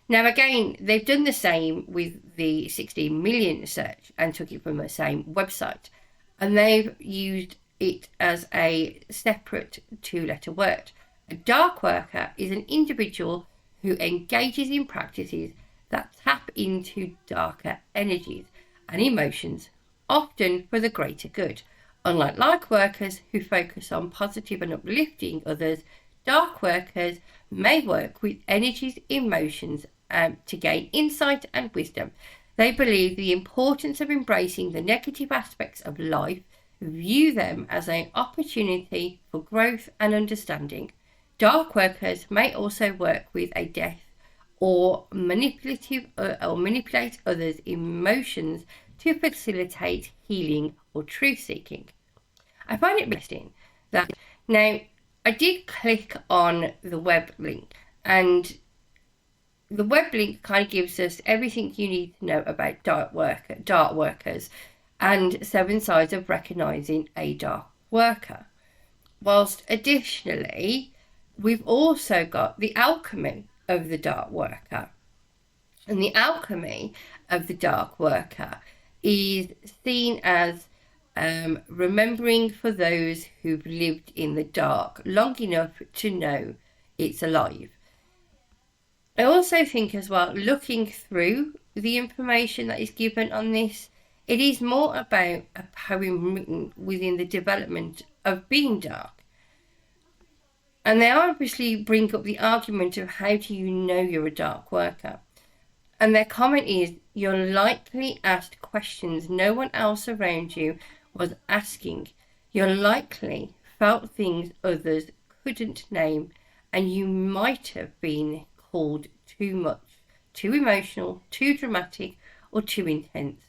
Now, again, they've done the same with the 16 million search and took it from the same website, and they've used it as a separate two-letter word. A dark worker is an individual who engages in practices that tap into darker energies and emotions, often for the greater good. Unlike light workers who focus on positive and uplifting others, dark workers may work with energies, emotions, to gain insight and wisdom. They believe the importance of embracing the negative aspects of life, view them as an opportunity for growth and understanding. Dark workers may also work with a death or manipulate others' emotions to facilitate healing or truth-seeking. I find it interesting that now I did click on the web link, and the web link kind of gives us everything you need to know about dark workers and 7 signs of recognising a dark worker. Whilst additionally, we've also got the alchemy of the dark worker. And the alchemy of the dark worker is seen as remembering for those who've lived in the dark long enough to know it's alive. I also think as well, looking through the information that is given on this, it is more about a poem written within the development of being dark. And they obviously bring up the argument of how do you know you're a dark worker? And their comment is, you're likely asked questions no one else around you was asking. You're likely felt things others couldn't name, and you might have been called too much, too emotional, too dramatic, or too intense.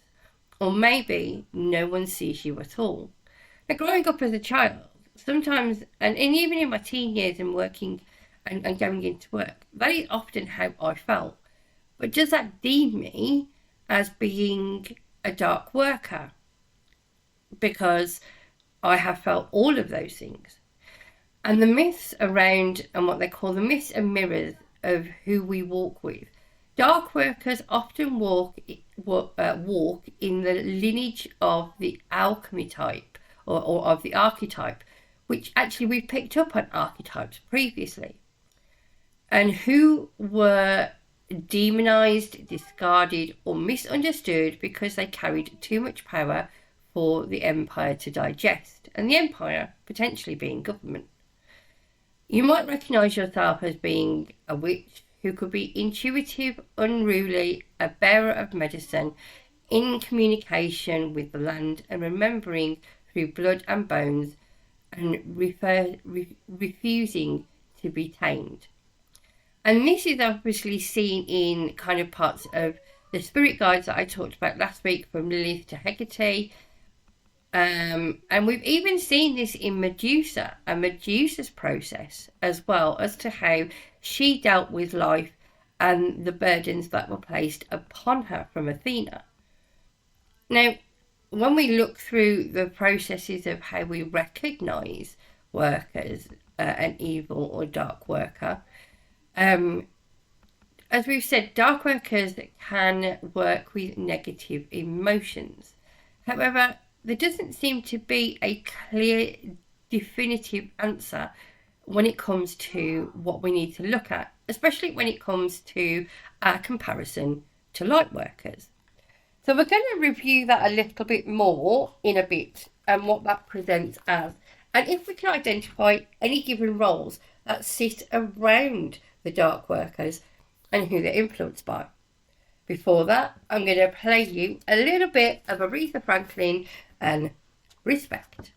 Or maybe no one sees you at all. Now, growing up as a child, sometimes, and even in my teen years and working and going into work, that is often how I felt. But does that deem me as being a dark worker? Because I have felt all of those things. And the myths around, and what they call the myths and mirrors of who we walk with. Dark workers often walk in the lineage of the alchemy type, or of the archetype, which actually we picked up on archetypes previously, and who were demonized, discarded, or misunderstood because they carried too much power for the empire to digest, and the empire potentially being government. You might recognize yourself as being a witch who could be intuitive, unruly, a bearer of medicine, in communication with the land and remembering through blood and bones, and refusing to be tamed. And this is obviously seen in kind of parts of the spirit guides that I talked about last week, from Lilith to Hecate. And we've even seen this in Medusa and Medusa's process, as well as to how she dealt with life and the burdens that were placed upon her from Athena. Now, when we look through the processes of how we recognise workers, an evil or dark worker, as we've said, dark workers can work with negative emotions. However, there doesn't seem to be a clear, definitive answer when it comes to what we need to look at, especially when it comes to our comparison to light workers. So we're going to review that a little bit more in a bit, and what that presents as, and if we can identify any given roles that sit around the dark workers and who they're influenced by. Before that, I'm going to play you a little bit of Aretha Franklin and Respect.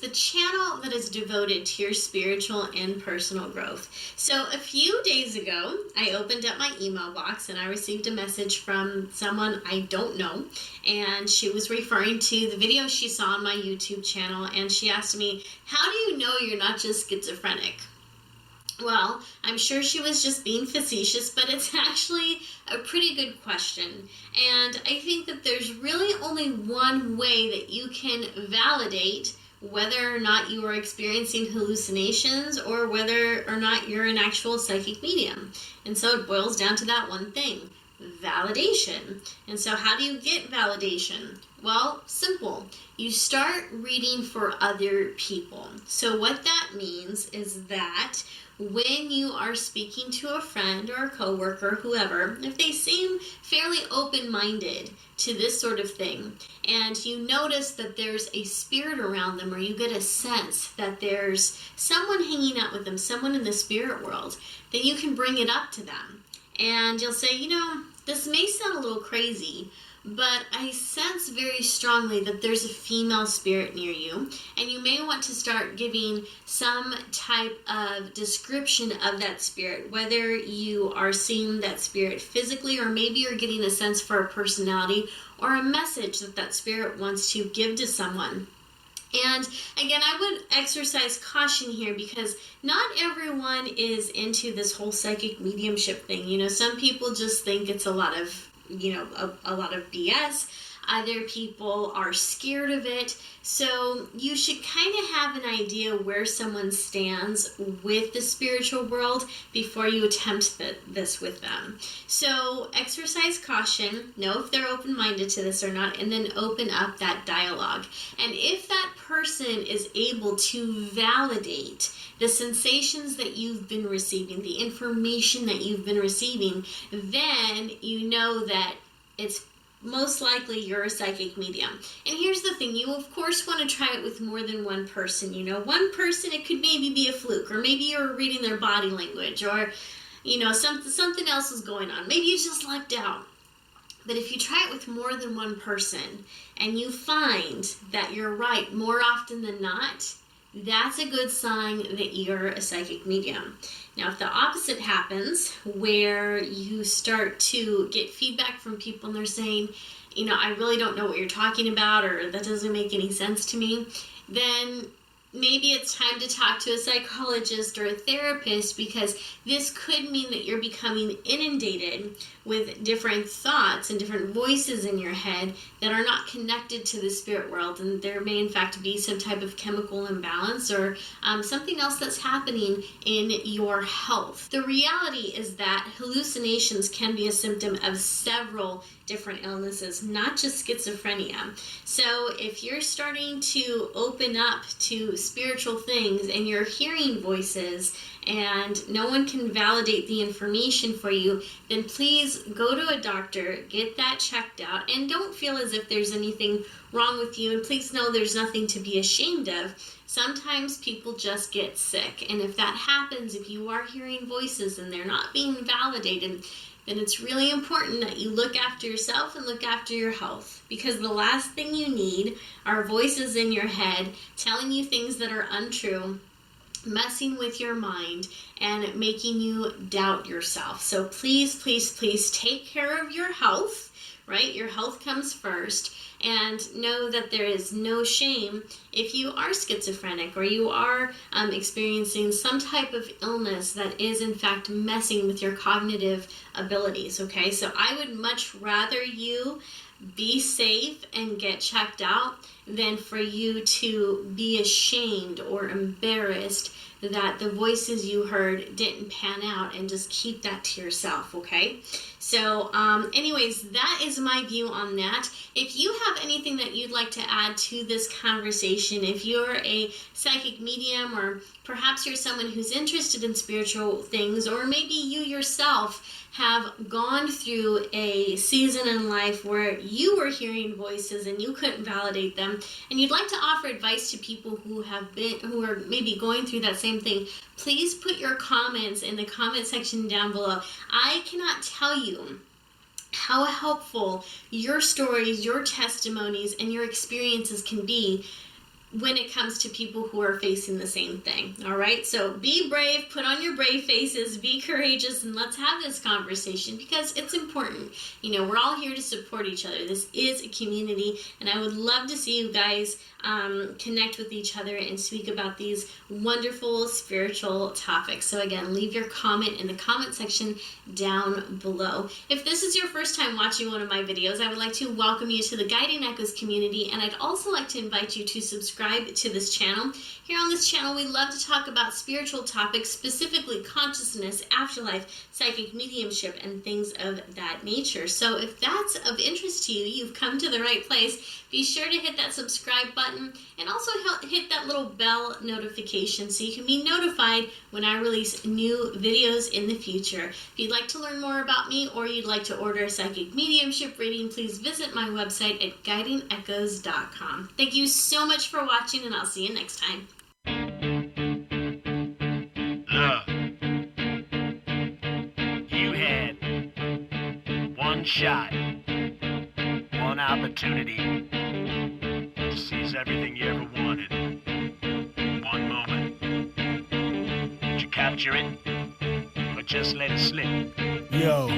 The channel that is devoted to your spiritual and personal growth. So a few days ago, I opened up my email box and I received a message from someone I don't know, and she was referring to the video she saw on my YouTube channel, and she asked me, how do you know you're not just schizophrenic? Well, I'm sure she was just being facetious, but it's actually a pretty good question. And I think that there's really only one way that you can validate whether or not you are experiencing hallucinations or whether or not you're an actual psychic medium. And so it boils down to that one thing: validation. And so how do you get validation? Well, simple. You start reading for other people. So what that means is that when you are speaking to a friend or a coworker, whoever, if they seem fairly open-minded to this sort of thing, and you notice that there's a spirit around them, or you get a sense that there's someone hanging out with them, someone in the spirit world, then you can bring it up to them. And you'll say, you know, this may sound a little crazy, but I sense very strongly that there's a female spirit near you, and you may want to start giving some type of description of that spirit, whether you are seeing that spirit physically, or maybe you're getting a sense for a personality or a message that that spirit wants to give to someone. And again, I would exercise caution here, because not everyone is into this whole psychic mediumship thing. You know, some people just think it's a lot of BS. Other people are scared of it. So you should kind of have an idea where someone stands with the spiritual world before you attempt this with them. So exercise caution, know if they're open-minded to this or not, and then open up that dialogue. And if that person is able to validate the sensations that you've been receiving, the information that you've been receiving, then you know that it's most likely you're a psychic medium. And here's the thing, you of course want to try it with more than one person. You know, one person, it could maybe be a fluke, or maybe you're reading their body language, or you know, something else is going on. Maybe you just lucked out. But if you try it with more than one person and you find that you're right more often than not, that's a good sign that you're a psychic medium. Now, if the opposite happens, where you start to get feedback from people and they're saying, you know, I really don't know what you're talking about, or that doesn't make any sense to me, then maybe it's time to talk to a psychologist or a therapist, because this could mean that you're becoming inundated with different thoughts and different voices in your head that are not connected to the spirit world, and there may in fact be some type of chemical imbalance or something else that's happening in your health. The reality is that hallucinations can be a symptom of several different illnesses, not just schizophrenia. So if you're starting to open up to spiritual things and you're hearing voices and no one can validate the information for you, then please go to a doctor, get that checked out, and don't feel as if there's anything wrong with you. And please know there's nothing to be ashamed of. Sometimes people just get sick, and if that happens, if you are hearing voices and they're not being validated, then it's really important that you look after yourself and look after your health, because the last thing you need are voices in your head telling you things that are untrue, messing with your mind and making you doubt yourself. So please, please, please take care of your health, right? Your health comes first. And know that there is no shame if you are schizophrenic or you are experiencing some type of illness that is in fact messing with your cognitive abilities, okay? So I would much rather you be safe and get checked out than for you to be ashamed or embarrassed that the voices you heard didn't pan out, and just keep that to yourself, okay? So anyways, that is my view on that. If you have anything that you'd like to add to this conversation, if you're a psychic medium, or perhaps you're someone who's interested in spiritual things, or maybe you yourself have gone through a season in life where you were hearing voices and you couldn't validate them, and you'd like to offer advice to people who are maybe going through that same thing, please put your comments in the comment section down below. I cannot tell you how helpful your stories, your testimonies, and your experiences can be when it comes to people who are facing the same thing. All right, so be brave, put on your brave faces, be courageous, and let's have this conversation, because it's important. You know, we're all here to support each other. This is a community, and I would love to see you guys connect with each other and speak about these wonderful spiritual topics. So again, leave your comment in the comment section down below. If this is your first time watching one of my videos, I would like to welcome you to the Guiding Echoes community, and I'd also like to invite you to subscribe subscribe to this channel. Here on this channel, we love to talk about spiritual topics, specifically consciousness, afterlife, psychic mediumship, and things of that nature. So if that's of interest to you, you've come to the right place. Be sure to hit that subscribe button and also hit that little bell notification so you can be notified when I release new videos in the future. If you'd like to learn more about me or you'd like to order a psychic mediumship reading, please visit my website at guidingechoes.com. Thank you so much for watching, and I'll see you next time. Look, you had one shot, one opportunity to seize everything you ever wanted. One moment. Did you capture it? Or just let it slip? Yo.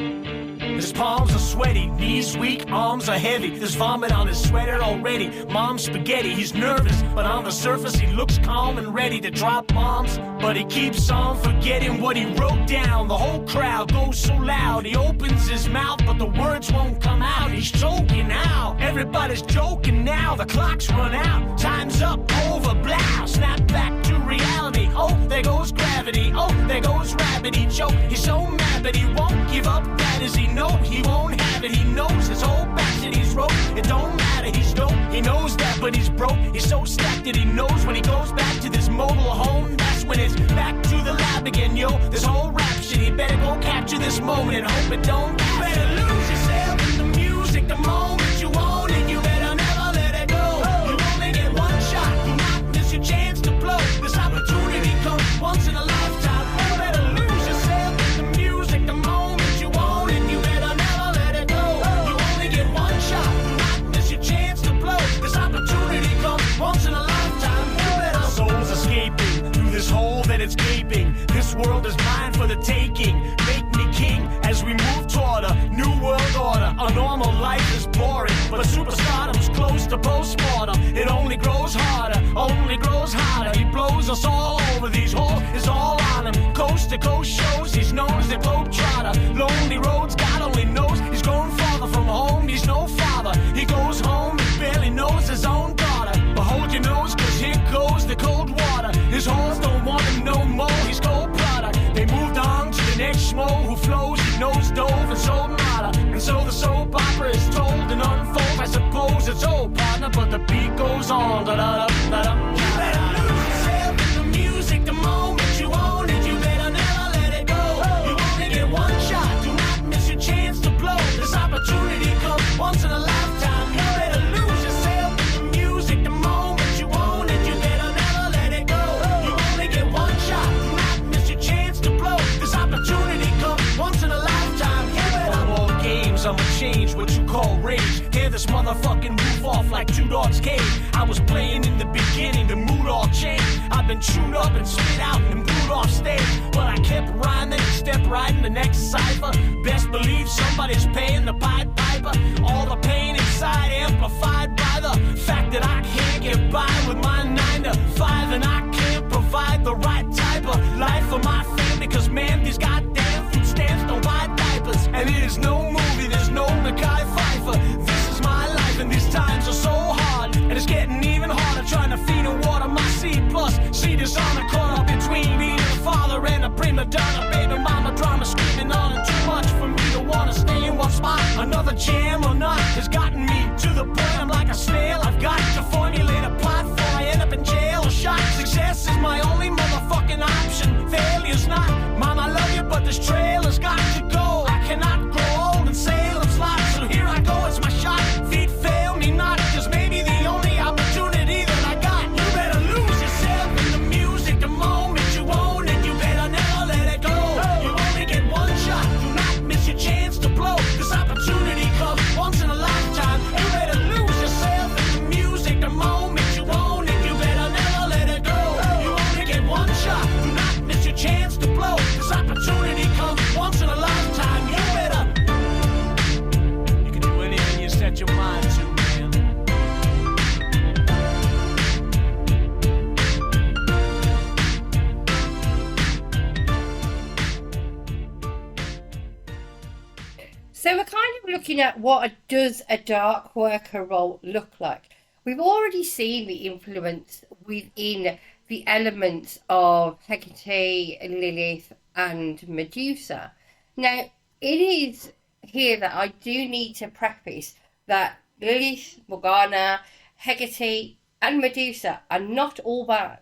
His palms are sweaty, knees weak, arms are heavy. There's vomit on his sweater already. Mom's spaghetti, he's nervous, but on the surface he looks calm and ready to drop bombs. But he keeps on forgetting what he wrote down. The whole crowd goes so loud. He opens his mouth, but the words won't come out. He's choking out. Everybody's joking now. The clock's run out. Time's up, over, blow. Snap back to reality. Oh, there goes gravity. Oh, there goes rabbit. He choke. He's so mad, but he won't give up. That is, he knows he won't have it. He knows his whole batch that he's wrote. It don't matter, he's dope. He knows that, but he's broke. He's so stacked that he knows when he goes back to this mobile home, that's when it's back to the lab again, yo. This whole rap shit, he better go capture this moment and hope it don't pass. You better lose yourself in the music the moment you own it. You better never let it go. You only get one shot. Do not miss your chance to blow. This opportunity comes once in a lifetime. You better lose yourself in the music the moment you own it. You better never let it go. You only get one shot. Do not miss your chance to blow. This opportunity comes once in a lifetime. You better. Souls escaping through this hole that it's gaping. This world is mine for the taking. Make me king as we move toward a new world order. A normal life is boring, but a superstardom's close to postmortem. It only grows harder, only grows harder. He blows us all over. These holes is all on him. Coast to coast shows, he's known as the globetrotter. Lonely roads, God only knows. He's grown farther from home, he's no father. He goes home, he barely knows his own daughter. But hold your nose, cause here goes the cold water. His holes don't want him no more, he's cold product. They moved on to the next schmo who flows, he nose dove and sold nada. And so the soap opera is told and unfolds. I suppose it's old, partner, but the beat goes on. Da-da-da-da-da. You better lose yourself in the music the moment you own it. You better never let it go. You only get one shot. Do not miss your chance to blow. This opportunity comes once in a lifetime. You better lose yourself in the music the moment you own it. You better never let it go. You only get one shot. Do not miss your chance to blow. This opportunity comes once in a lifetime. You better. No more games, I'ma change what you call rage. Tear this motherfucking roof off like Two Dogs Cage. I was playing in the beginning, the mood all changed. I've been chewed up and spit out and booed off stage. But I kept rhyming and stepped right in the next cipher. Best believe somebody's paying the Pied Piper. All the pain inside amplified by the fact that I can't get by with my 9 to 5. And I can't provide the right type of life for my family. Cause man, these goddamn food stamps don't buy diapers. And it is no movie, there's no Mackay Pfeiffer. This is my life and these times are so hard. And it's getting even harder trying to feed and water my seed. Plus, see dishonor caught up between being a father and a prima donna. Baby mama drama screaming on and too much for me to wanna stay in one spot. Another jam or not has gotten me to the point I'm like a snail. I've got to formulate a plot before I end up in jail or shot. Success is my only motherfucking option. Failure's not. Mom, I love you, but this trail has got to go. I cannot grow old and sail and slide. So here I go, it's my shot. Feet fail me not, cause maybe the only opportunity that I got. You better lose yourself in the music the moment you own it. You better never let it go. You only get one shot. Do not miss your chance to blow. This opportunity comes once in a lifetime. You better lose yourself in the music the moment you own it. You better never let it go. You only get one shot. Do not miss your chance to blow. This opportunity comes once in a lifetime. You better. You can do anything you set your mind to, man. So we're kind of looking at what does a dark worker role look like. We've already seen the influence within the elements of Hecate, Lilith, and Medusa. Now, it is here that I do need to preface that Lilith, Morgana, Hecate, and Medusa are not all bad.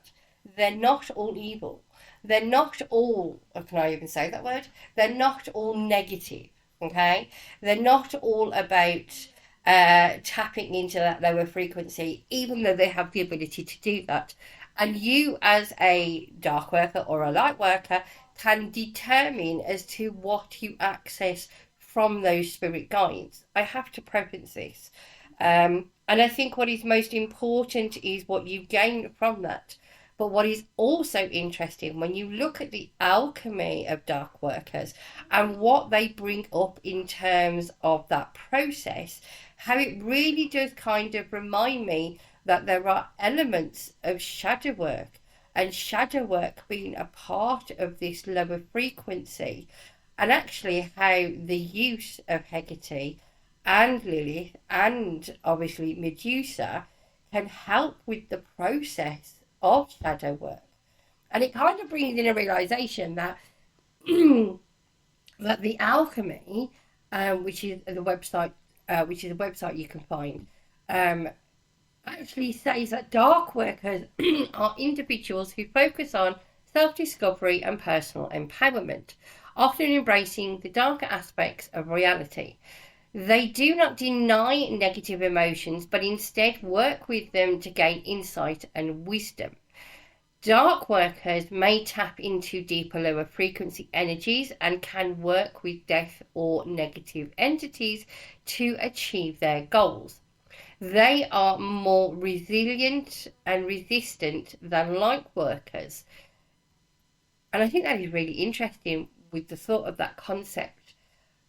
They're not all evil. They're not all, can I even say that word? They're not all negative, okay? They're not all about tapping into that lower frequency, even though they have the ability to do that. And you, as a dark worker or a light worker, can determine as to what you access from those spirit guides. I have to preface this. And I think what is most important is what you gain from that. But what is also interesting, when you look at the alchemy of dark workers and what they bring up in terms of that process, how it really does kind of remind me that there are elements of shadow work, and shadow work being a part of this lower frequency, and actually how the use of Hecate and Lilith and obviously Medusa can help with the process of shadow work. And it kind of brings in a realization that that the alchemy, which is a website you can find, actually says that dark workers are individuals who focus on self-discovery and personal empowerment, often embracing the darker aspects of reality. They do not deny negative emotions, but instead work with them to gain insight and wisdom. Dark workers may tap into deeper, lower frequency energies and can work with death or negative entities to achieve their goals. They are more resilient and resistant than light workers. And I think that is really interesting with the thought of that concept.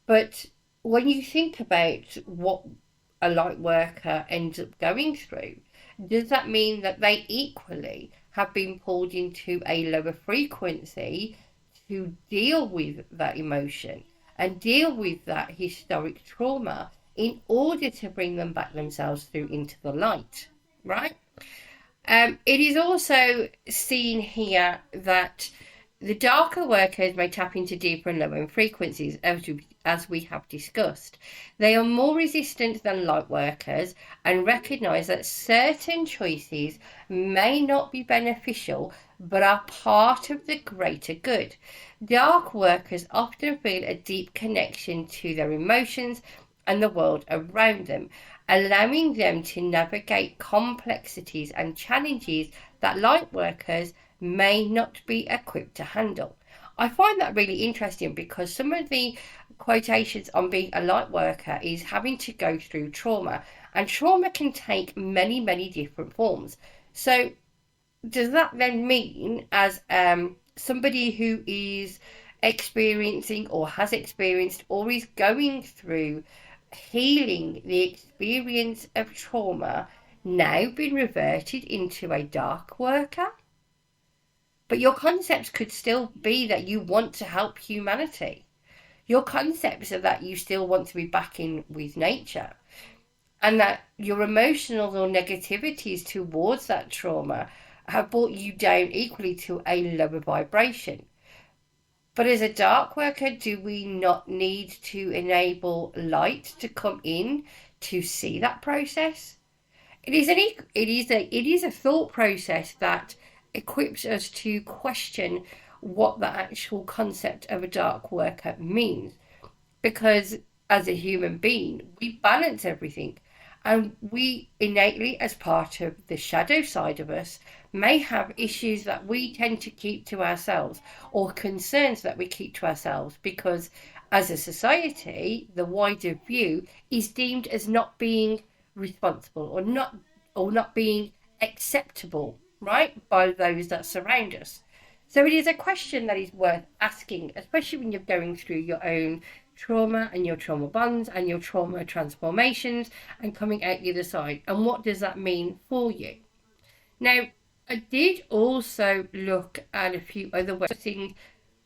But when you think about what a light worker ends up going through, does that mean that they equally have been pulled into a lower frequency to deal with that emotion and deal with that historic trauma in order to bring them back themselves through into the light, right? It is also seen here that the darker workers may tap into deeper and lower frequencies, as we have discussed. They are more resistant than light workers and recognise that certain choices may not be beneficial but are part of the greater good. Dark workers often feel a deep connection to their emotions and the world around them, allowing them to navigate complexities and challenges that light workers may not be equipped to handle. I find that really interesting because some of the quotations on being a light worker is having to go through trauma, and trauma can take many, many different forms. So does that then mean, as somebody who is experiencing or has experienced or is going through healing the experience of trauma, now been reverted into a dark worker? But your concepts could still be that you want to help humanity. Your concepts are that you still want to be back in with nature, and that your emotional or negativities towards that trauma have brought you down equally to a lower vibration. But as a dark worker, do we not need to enable light to come in to see that process? It is a thought process that equips us to question what the actual concept of a dark worker means, because as a human being we balance everything, and we innately, as part of the shadow side of us, may have issues that we tend to keep to ourselves, or concerns that we keep to ourselves, because as a society the wider view is deemed as not being responsible or not being acceptable, right, by those that surround us. So it is a question that is worth asking, especially when you're going through your own trauma and your trauma bonds and your trauma transformations and coming out the other side. And what does that mean for you? Now, I did also look at a few other things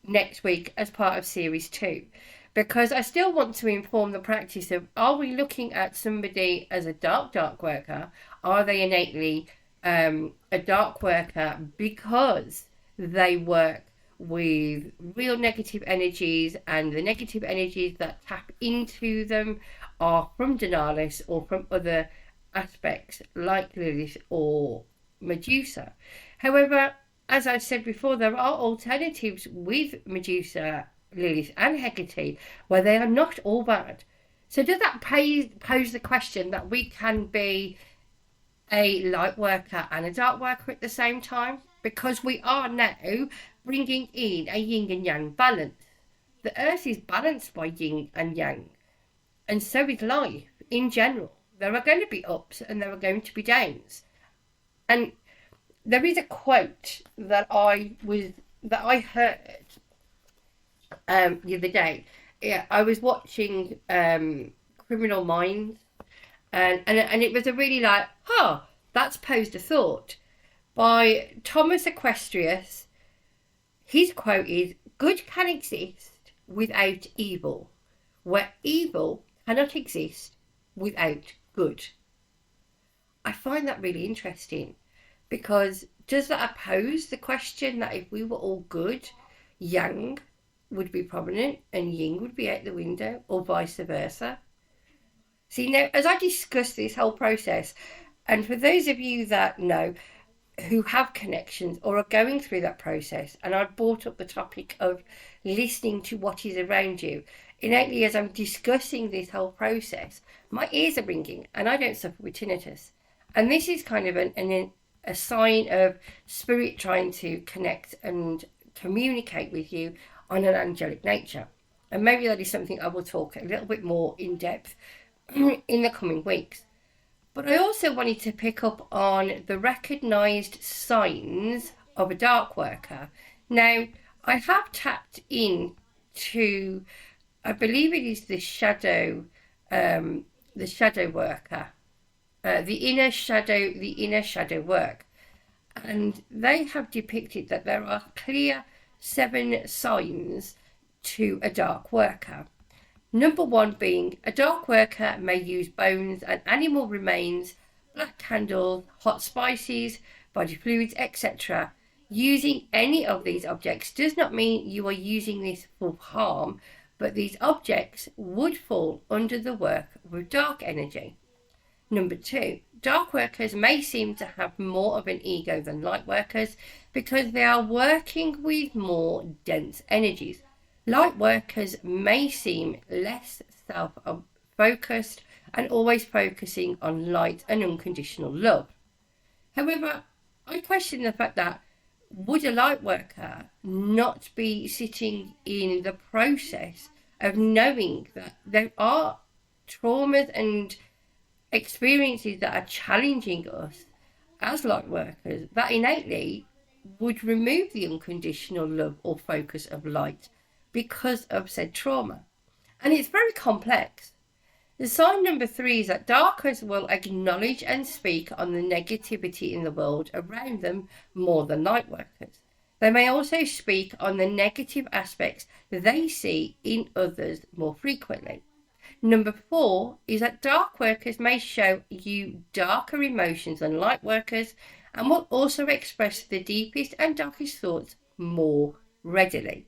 next week as part of series 2, because I still want to inform the practice of, are we looking at somebody as a dark worker? Are they innately a dark worker because they work with real negative energies, and the negative energies that tap into them are from Denalis or from other aspects like Lilith or Medusa? However, as I've said before, there are alternatives with Medusa, Lilith and Hecate where they are not all bad. So does that pose the question that we can be a light worker and a dark worker at the same time? Because we are now bringing in a yin and yang balance. The earth is balanced by yin and yang, and so is life in general. There are going to be ups and there are going to be downs. And there is a quote that I heard the other day. Yeah, I was watching Criminal Minds, and it was a really like, that's posed a thought by Thomas Equestrius. His quote is, "Good can exist without evil, where evil cannot exist without good." I find that really interesting, because does that pose the question that if we were all good, yang would be prominent and yin would be out the window, or vice versa? See, now, as I discuss this whole process, and for those of you that know, who have connections or are going through that process, and I brought up the topic of listening to what is around you, innately as I'm discussing this whole process, my ears are ringing, and I don't suffer with tinnitus. And this is kind of a sign of spirit trying to connect and communicate with you on an angelic nature. And maybe that is something I will talk a little bit more in depth in the coming weeks. But I also wanted to pick up on the recognised signs of a dark worker. Now, I have tapped into, I believe it is the shadow worker, the inner shadow work, and they have depicted that there are clear 7 signs to a dark worker. Number 1 being, a dark worker may use bones and animal remains, black candles, hot spices, body fluids, etc. Using any of these objects does not mean you are using this for harm, but these objects would fall under the work with dark energy. Number 2, dark workers may seem to have more of an ego than light workers because they are working with more dense energies. Light workers may seem less self-focused and always focusing on light and unconditional love. However, I question the fact that would a light worker not be sitting in the process of knowing that there are traumas and experiences that are challenging us as light workers that innately would remove the unconditional love or focus of light because of said trauma? And it's very complex. The sign number 3 is that darkers will acknowledge and speak on the negativity in the world around them more than light workers. They may also speak on the negative aspects they see in others more frequently. Number 4 is that dark workers may show you darker emotions than light workers and will also express the deepest and darkest thoughts more readily.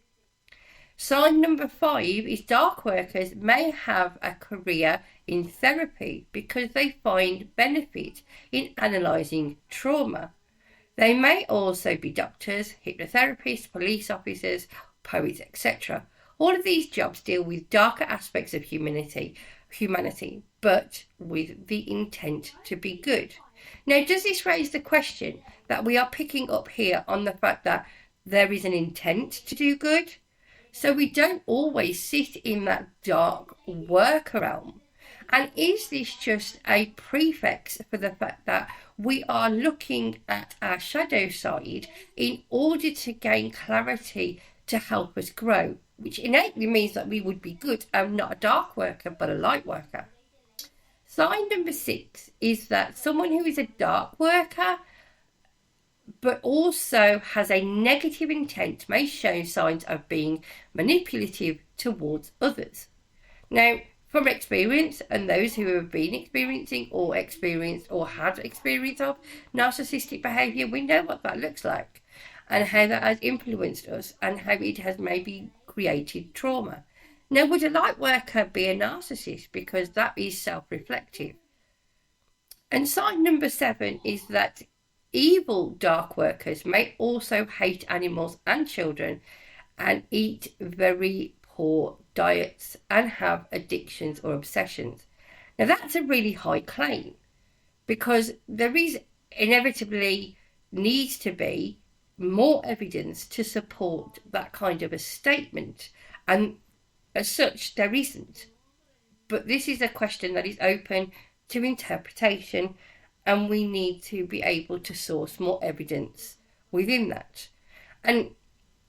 Sign number 5 is dark workers may have a career in therapy because they find benefit in analysing trauma. They may also be doctors, hypnotherapists, police officers, poets, etc. All of these jobs deal with darker aspects of humanity, but with the intent to be good. Now, does this raise the question that we are picking up here on the fact that there is an intent to do good? So we don't always sit in that dark work realm. And is this just a prefix for the fact that we are looking at our shadow side in order to gain clarity to help us grow, which innately means that we would be good and not a dark worker but a light worker? Sign number 6 is that someone who is a dark worker but also has a negative intent, may show signs of being manipulative towards others. Now, from experience, and those who have been experiencing or experienced or had experience of narcissistic behaviour, we know what that looks like and how that has influenced us and how it has maybe created trauma. Now, would a light worker be a narcissist? Because that is self-reflective. And sign number 7 is that evil dark workers may also hate animals and children and eat very poor diets and have addictions or obsessions. Now that's a really high claim, because there is inevitably needs to be more evidence to support that kind of a statement, and as such there isn't. But this is a question that is open to interpretation, and we need to be able to source more evidence within that. And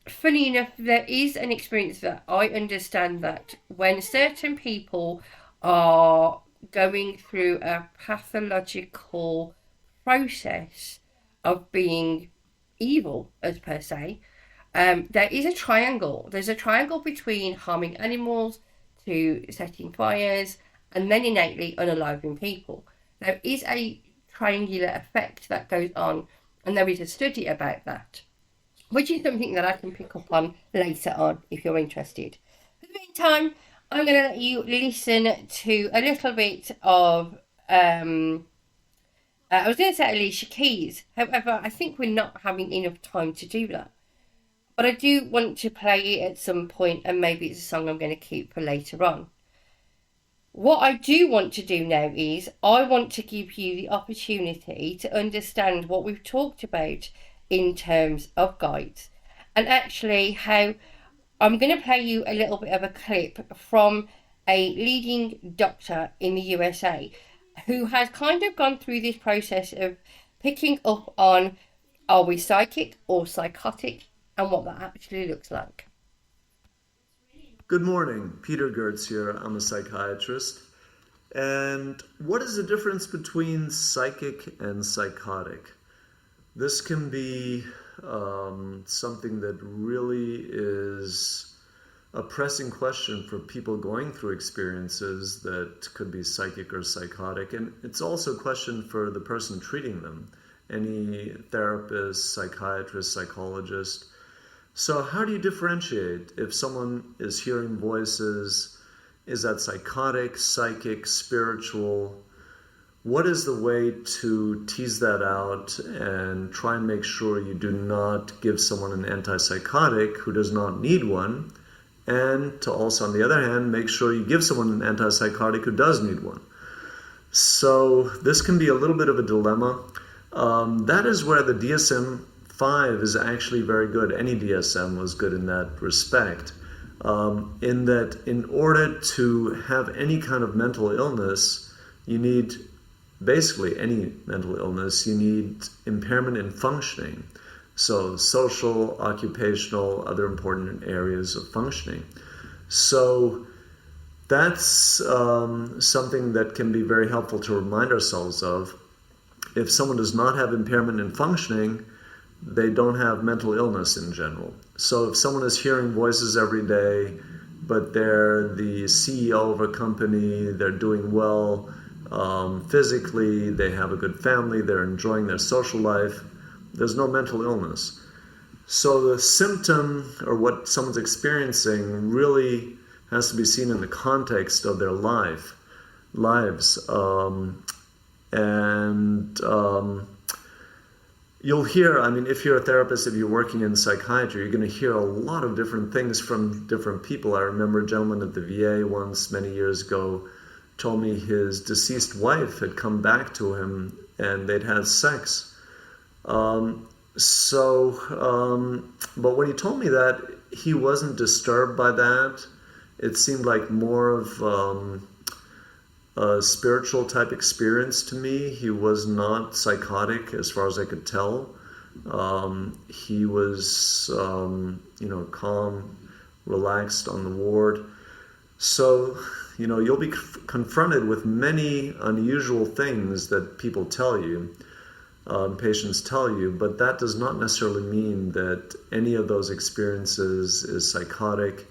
funny enough, there is an experience that I understand that when certain people are going through a pathological process of being evil, as per se, there is a triangle. There's a triangle between harming animals to setting fires and then innately unaliving people. There is a triangular effect that goes on, and there is a study about that, which is something that I can pick up on later on if you're interested. In the meantime, I'm going to let you listen to a little bit of, I was going to say Alicia Keys. However, I think we're not having enough time to do that. But I do want to play it at some point, and maybe it's a song I'm going to keep for later on. What I do want to do now is I want to give you the opportunity to understand what we've talked about in terms of guides, and actually how I'm going to play you a little bit of a clip from a leading doctor in the USA who has kind of gone through this process of picking up on, are we psychic or psychotic, and what that actually looks like. Good morning, Peter Gertz here. I'm a psychiatrist. And what is the difference between psychic and psychotic? This can be something that really is a pressing question for people going through experiences that could be psychic or psychotic. And it's also a question for the person treating them, any therapist, psychiatrist, psychologist. So how do you differentiate if someone is hearing voices? Is that psychotic, psychic, spiritual? What is the way to tease that out and try and make sure you do not give someone an antipsychotic who does not need one, and to also, on the other hand, make sure you give someone an antipsychotic who does need one? So this can be a little bit of a dilemma. That is where the DSM-5 is actually very good. Any DSM was good in that respect. In that in order to have any kind of mental illness, you need, basically any mental illness, you need impairment in functioning. So social, occupational, other important areas of functioning. So that's something that can be very helpful to remind ourselves of. If someone does not have impairment in functioning, they don't have mental illness in general. So if someone is hearing voices every day, but they're the CEO of a company, they're doing well physically, they have a good family, they're enjoying their social life, there's no mental illness. So the symptom or what someone's experiencing really has to be seen in the context of their lives. You'll hear, I mean, if you're a therapist, if you're working in psychiatry, you're going to hear a lot of different things from different people. I remember a gentleman at the VA once, many years ago, told me his deceased wife had come back to him and they'd had sex. But when he told me that, he wasn't disturbed by that. It seemed like more of a spiritual type experience to me. He was not psychotic as far as I could tell. He was, calm, relaxed on the ward. So, you'll be confronted with many unusual things that people tell you. patients tell you, but that does not necessarily mean that any of those experiences is psychotic,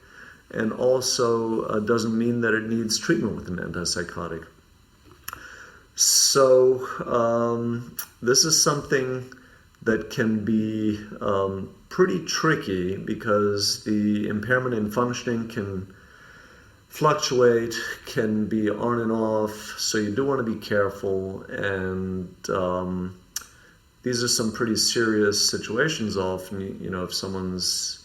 and also doesn't mean that it needs treatment with an antipsychotic. So this is something that can be pretty tricky because the impairment in functioning can fluctuate, can be on and off, so you do want to be careful. And these are some pretty serious situations often. You know, if someone's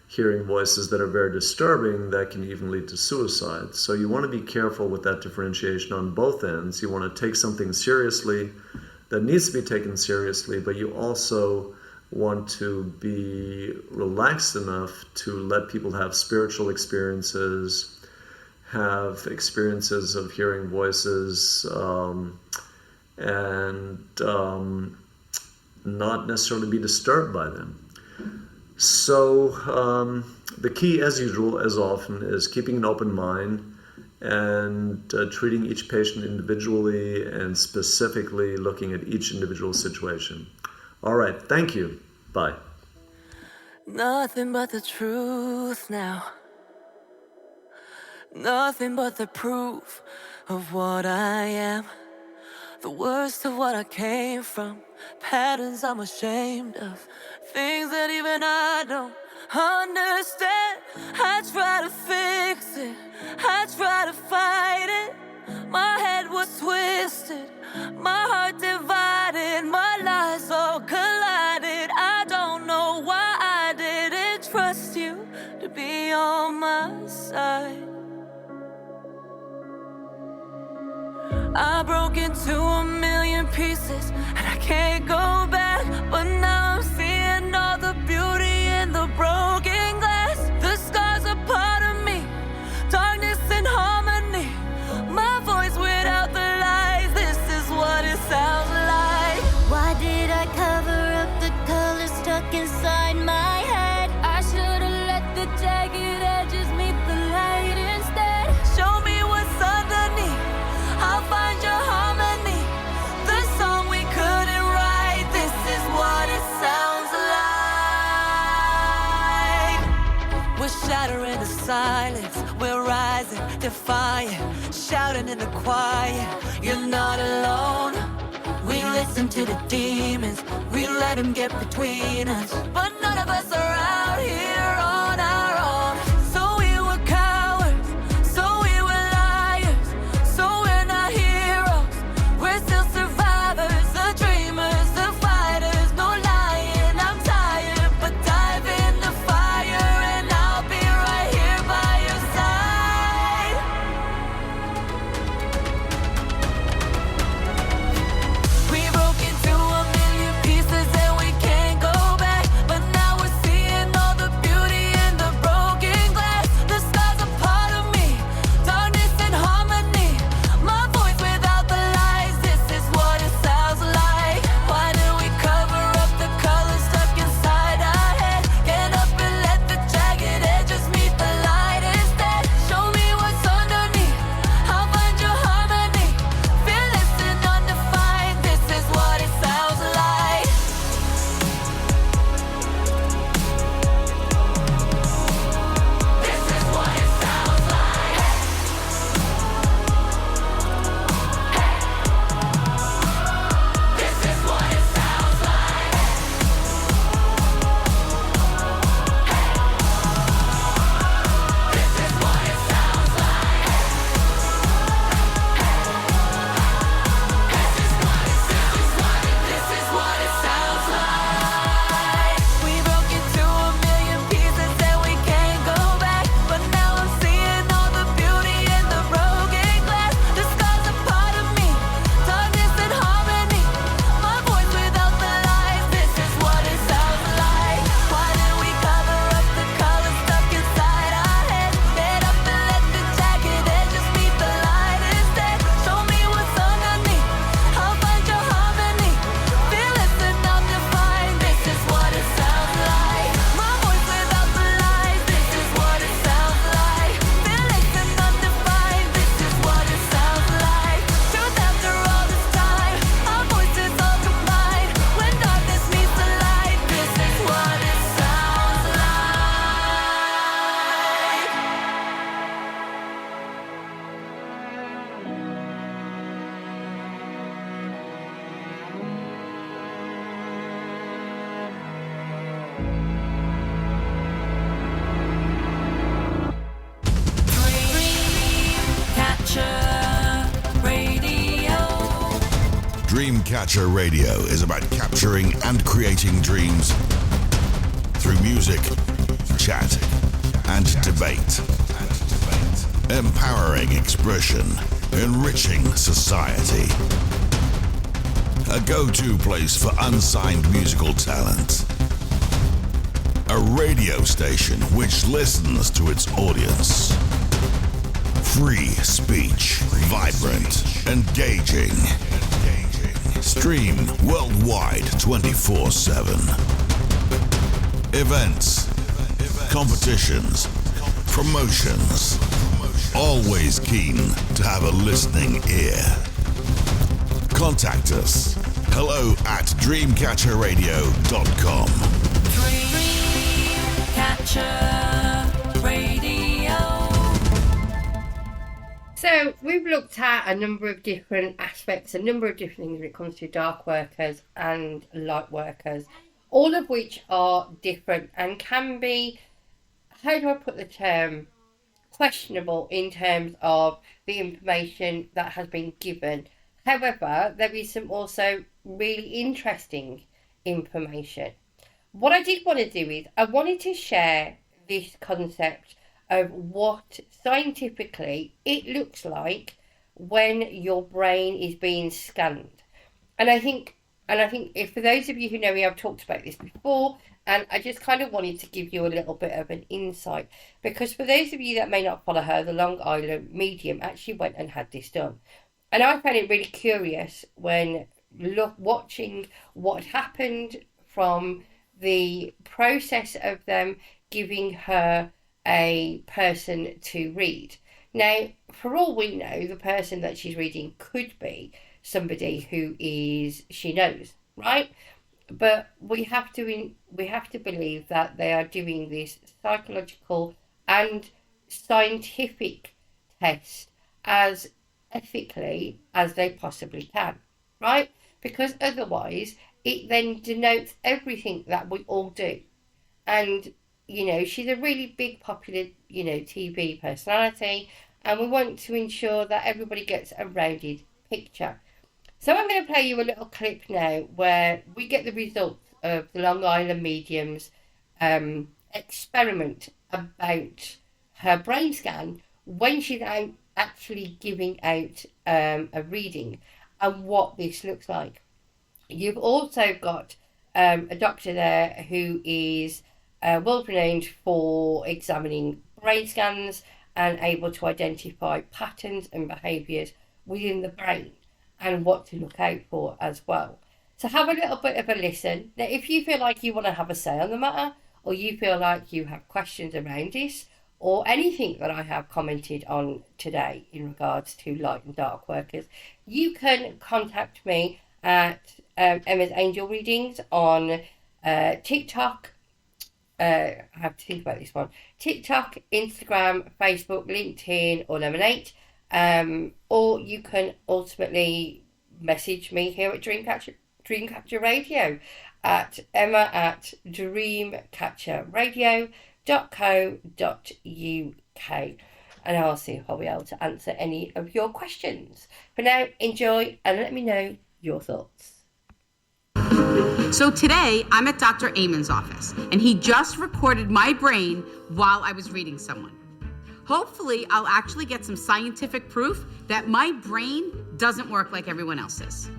hearing voices that are very disturbing, that can even lead to suicide. So you want to be careful with that differentiation on both ends. You want to take something seriously that needs to be taken seriously, but you also want to be relaxed enough to let people have spiritual experiences, have experiences of hearing voices, and not necessarily be disturbed by them. So the key, as usual, as often, is keeping an open mind and treating each patient individually and specifically looking at each individual situation. All right, thank you. Bye. Nothing but the truth now. Nothing but the proof of what I am. The worst of what I came from. Patterns I'm ashamed of. Things that even I don't understand. I try to fix it. I try to fight it. My head was twisted. My heart divided. My lies all collided. I don't know why I didn't trust you to be on my side. I broke into a million pieces and I can't go back. But now I'm seeing all the beauty in the broken glass. The scars are part of me, darkness and harmony. My voice without the lies, this is what it sounds like. Why did I cover up the color stuck inside my head? I should've let the jagged edges meet the light instead. Show me what's underneath, I'll find your harmony. The song we couldn't write, this is what it sounds like. We're shattering the silence, we're rising, defiant, shouting in the quiet. You're not alone. We listen to the demons, we let them get between us. But none of us are out here on our own. So we were cowards, so we were liars, so we're not heroes. We're still survivors, the dreamers, the fighters. No lying, I'm tired, but dive in the fire and I'll be right here by your side. We broke into a million pieces and we can't go back. But now we're seeing all the beauty Dreamcatcher Radio is about capturing and creating dreams through music, chat, and debate. Empowering expression, enriching society. A go-to place for unsigned musical talent. A radio station which listens to its audience. Free speech, vibrant, engaging. Stream worldwide 24/7. Events, competitions, promotions. Always keen to have a listening ear. Contact us. hello@dreamcatcherradio.com. Dreamcatcher Radio. So we've looked at a number of different aspects, a number of different things when it comes to dark workers and light workers, all of which are different and can be, how do I put the term, questionable in terms of the information that has been given. However, there is some also really interesting information. What I did want to do is I wanted to share this concept of what scientifically it looks like when your brain is being scanned. And I think if for those of you who know me, I've talked about this before, and I just kind of wanted to give you a little bit of an insight, because for those of you that may not follow her, the Long Island medium actually went and had this done. And I found it really curious when watching what happened from the process of them giving her a person to read. Now, for all we know, the person that she's reading could be somebody who she knows, right? But we have to believe that they are doing this psychological and scientific test as ethically as they possibly can, right? Because otherwise it then denotes everything that we all do. And she's a really big popular TV personality, and we want to ensure that everybody gets a rounded picture. So I'm going to play you a little clip now where we get the results of the Long Island medium's experiment about her brain scan when she's out actually giving out a reading and what this looks like. You've also got a doctor there who is world renowned for examining brain scans and able to identify patterns and behaviours within the brain and what to look out for as well. So have a little bit of a listen. Now, if you feel like you want to have a say on the matter, or you feel like you have questions around this, or anything that I have commented on today in regards to light and dark workers, you can contact me at Emma's Angel Readings on TikTok. I have to think about this one. TikTok, Instagram, Facebook, LinkedIn, or Lemonade. Or you can ultimately message me here at Dreamcatcher Radio at emma@dreamcatcherradio.co.uk, and I'll see if I'll be able to answer any of your questions. For now, enjoy and let me know your thoughts. So today, I'm at Dr. Amon's office, and he just recorded my brain while I was reading someone. Hopefully, I'll actually get some scientific proof that my brain doesn't work like everyone else's.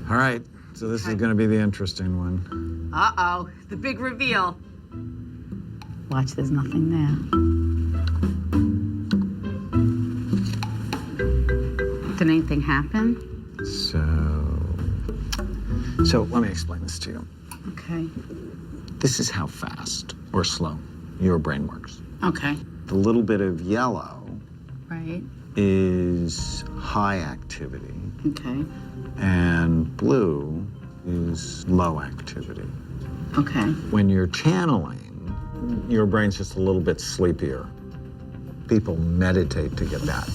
All right, so this is going to be the interesting one. Uh-oh, the big reveal. Watch, there's nothing there. Did anything happen? So let me explain this to you. Okay. This is how fast or slow your brain works. Okay. The little bit of yellow Right. is high activity. Okay. And blue is low activity. Okay. When you're channeling, your brain's just a little bit sleepier. People meditate to get that.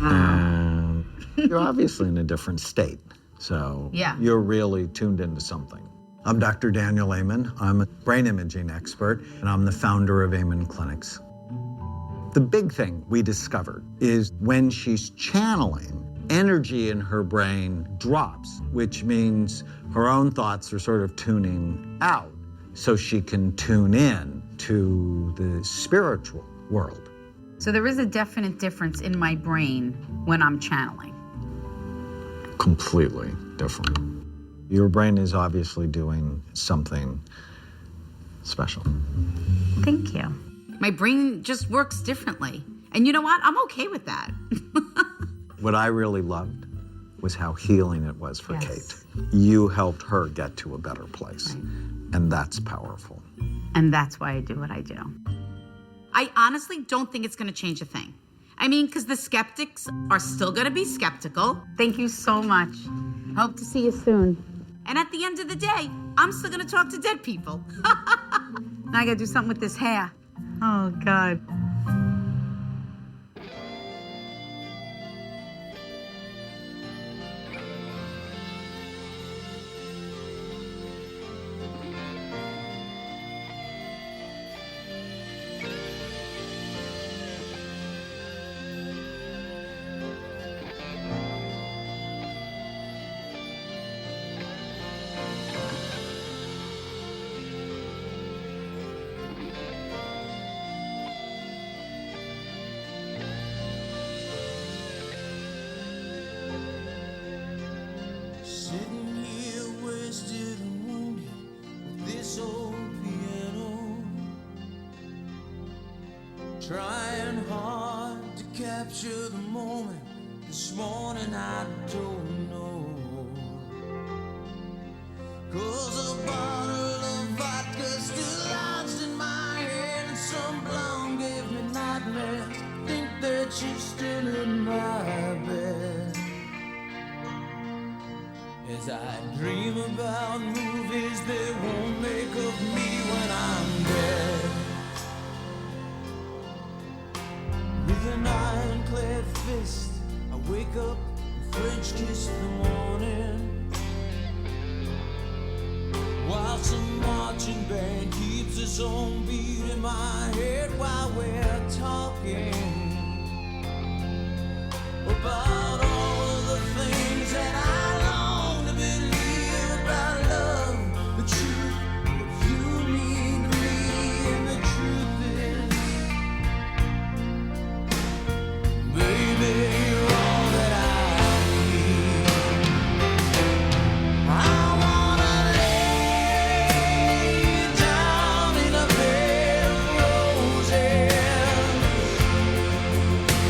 And you're obviously in a different state. So yeah. You're really tuned into something. I'm Dr. Daniel Amen. I'm a brain imaging expert, and I'm the founder of Amen Clinics. The big thing we discovered is when she's channeling, energy in her brain drops, which means her own thoughts are sort of tuning out so she can tune in to the spiritual world. So there is a definite difference in my brain when I'm channeling. Completely different. Your brain is obviously doing something special. Thank you. My brain just works differently. And you know what? I'm okay with that. What I really loved was how healing it was for Yes. Kate. You helped her get to a better place. Right. And that's powerful. And that's why I do what I do. I honestly don't think it's going to change a thing. I mean, because the skeptics are still going to be skeptical. Thank you so much. Hope to see you soon. And at the end of the day, I'm still going to talk to dead people. Now I got to do something with this hair. Oh, God. Sitting here wasted and wounded with this old piano, trying hard to capture the moment. This morning I don't know, 'cause a bottle of vodka still lodged in my head, and some blonde gave me nightmares. Think that she's still in my bed as I dream about movies they won't make of me when I'm dead. With an ironclad fist, I wake up and French kiss the morning, while some marching band keeps its own beat in my head while we're talking about all of the things that I long to believe about love, the truth, what you mean to me, and the truth is, baby, you're all that I need. I wanna lay you down in a bed of roses.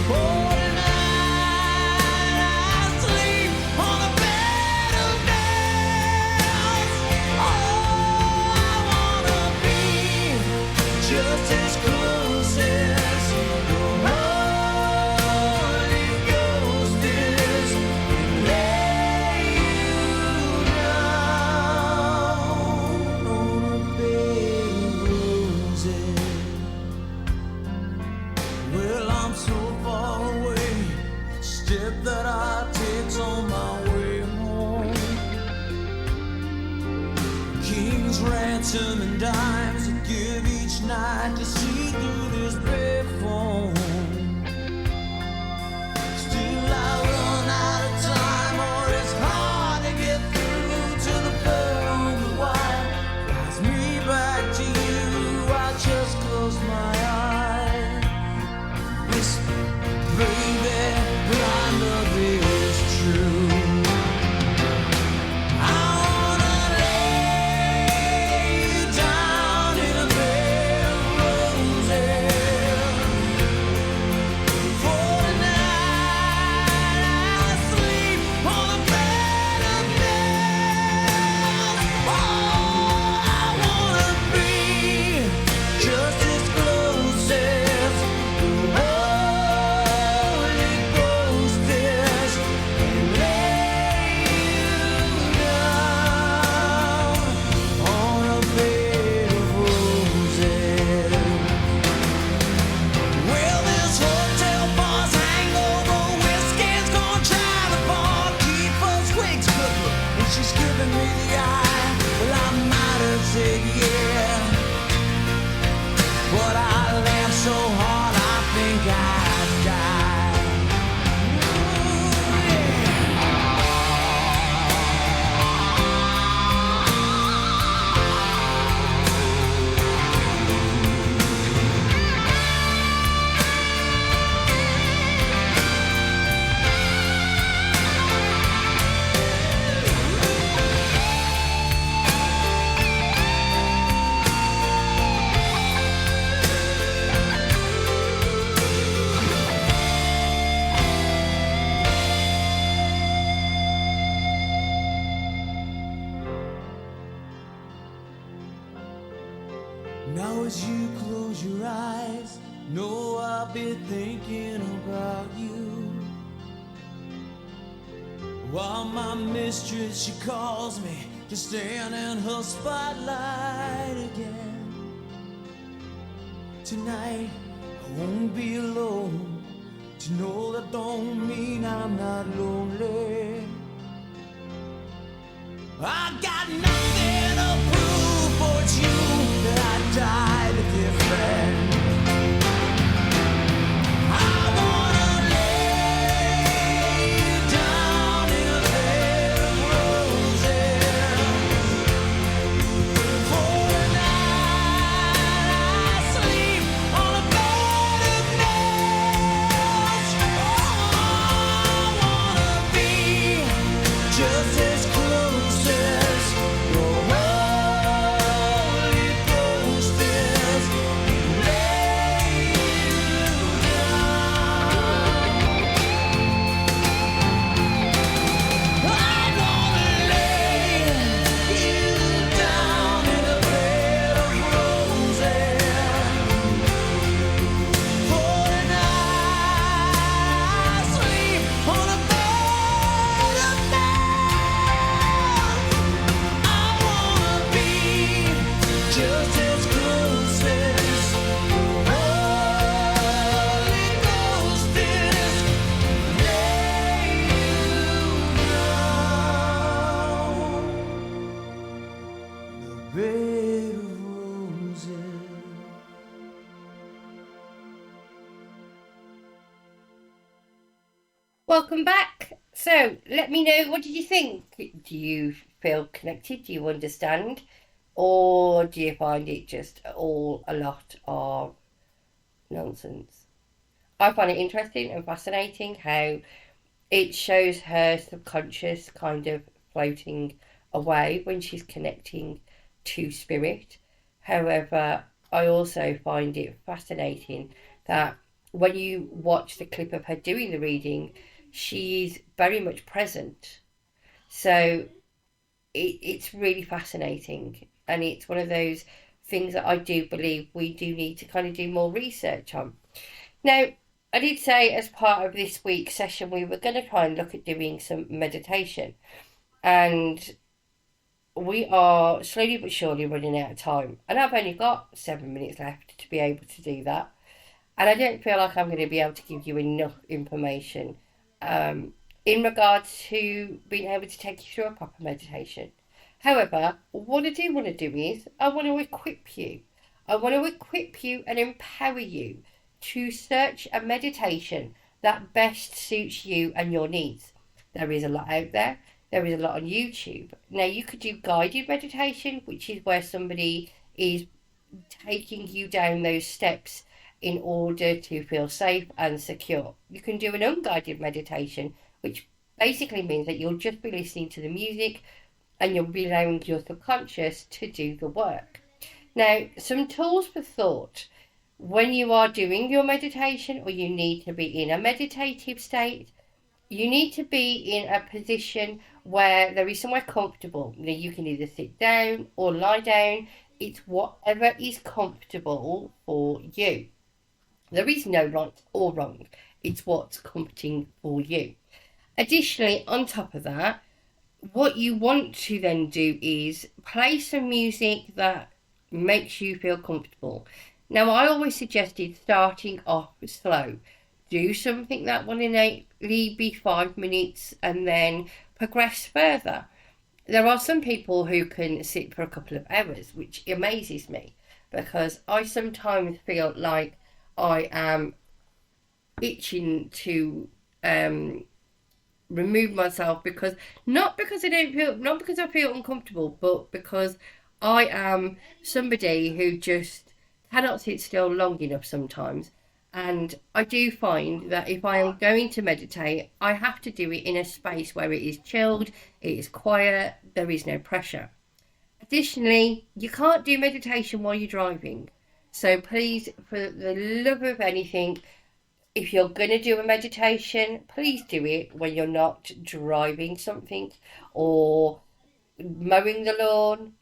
Oh, tonight I sleep on a bed of nails. Oh, I wanna be just as close as the Holy Ghost is, and lay you down on a bed of roses. Well, I'm so far away, step that I take's on my way home. King's ransom and dimes I give each night to see through this payphone. Still I run out of time, or it's hard to get through to the pearl and the wire. Flies me back to you, I just close my eyes. Whisper, baby, our love is true. I wanna lay you down in a bed of roses. For tonight I sleep on a bed of nails. Oh, I wanna be just as close as the Holy Ghost is, and lay you down on a bed of roses. Well, this hotel bar's hangover whiskey's gonna try to fall, keep us wigs cooking, and she's giving me the eye. Well, I might have said yeah, but I laughed so hard I think Now as you close your eyes, know I'll be thinking about you. While my mistress, she calls me to stand in her spotlight again. Tonight, I won't be alone. To know that don't mean I'm not lonely. I got nothing to prove, for it's you that I died to defend. I wanna lay you down in a bed of roses. For a night I sleep on a bed of nails. Oh, I wanna be just as close as your Holy Ghost is. Lay you down. I wanna lay you down in a bed of roses. For a night I sleep on a bed of nails. I wanna be just as close as your Holy Ghost is. Lay you down in a bed of roses. Welcome back. So, let me know, what did you think? Do you feel connected? Do you understand? Or do you find it just all a lot of nonsense? I find it interesting and fascinating how it shows her subconscious kind of floating away when she's connecting to spirit. However, I also find it fascinating that when you watch the clip of her doing the reading, she's very much present. So it's really fascinating, and it's one of those things that I do believe we do need to kind of do more research on. Now, I did say as part of this week's session we were going to try and look at doing some meditation, and we are slowly but surely running out of time, and I've only got 7 minutes left to be able to do that, and I don't feel like I'm going to be able to give you enough information in regards to being able to take you through a proper meditation. However, what I do want to do is I want to equip you. I want to equip you and empower you to search a meditation that best suits you and your needs. There is a lot out there. There is a lot on YouTube. Now, you could do guided meditation, which is where somebody is taking you down those steps in order to feel safe and secure. You can do an unguided meditation, which basically means that you'll just be listening to the music and you'll be allowing your subconscious to do the work. Now, some tools for thought. When you are doing your meditation, or you need to be in a meditative state, you need to be in a position where there is somewhere comfortable. Now, you can either sit down or lie down. It's whatever is comfortable for you. There is no right or wrong. It's what's comforting for you. Additionally, on top of that, what you want to then do is play some music that makes you feel comfortable. Now, I always suggested starting off slow. Do something that will innately be 5 minutes and then progress further. There are some people who can sit for a couple of hours, which amazes me, because I sometimes feel like I am itching to remove myself, because not because I feel uncomfortable, but because I am somebody who just cannot sit still long enough sometimes. And I do find that if I am going to meditate, I have to do it in a space where it is chilled, it is quiet, there is no pressure. Additionally, you can't do meditation while you're driving. So please, for the love of anything, if you're going to do a meditation, please do it when you're not driving something or mowing the lawn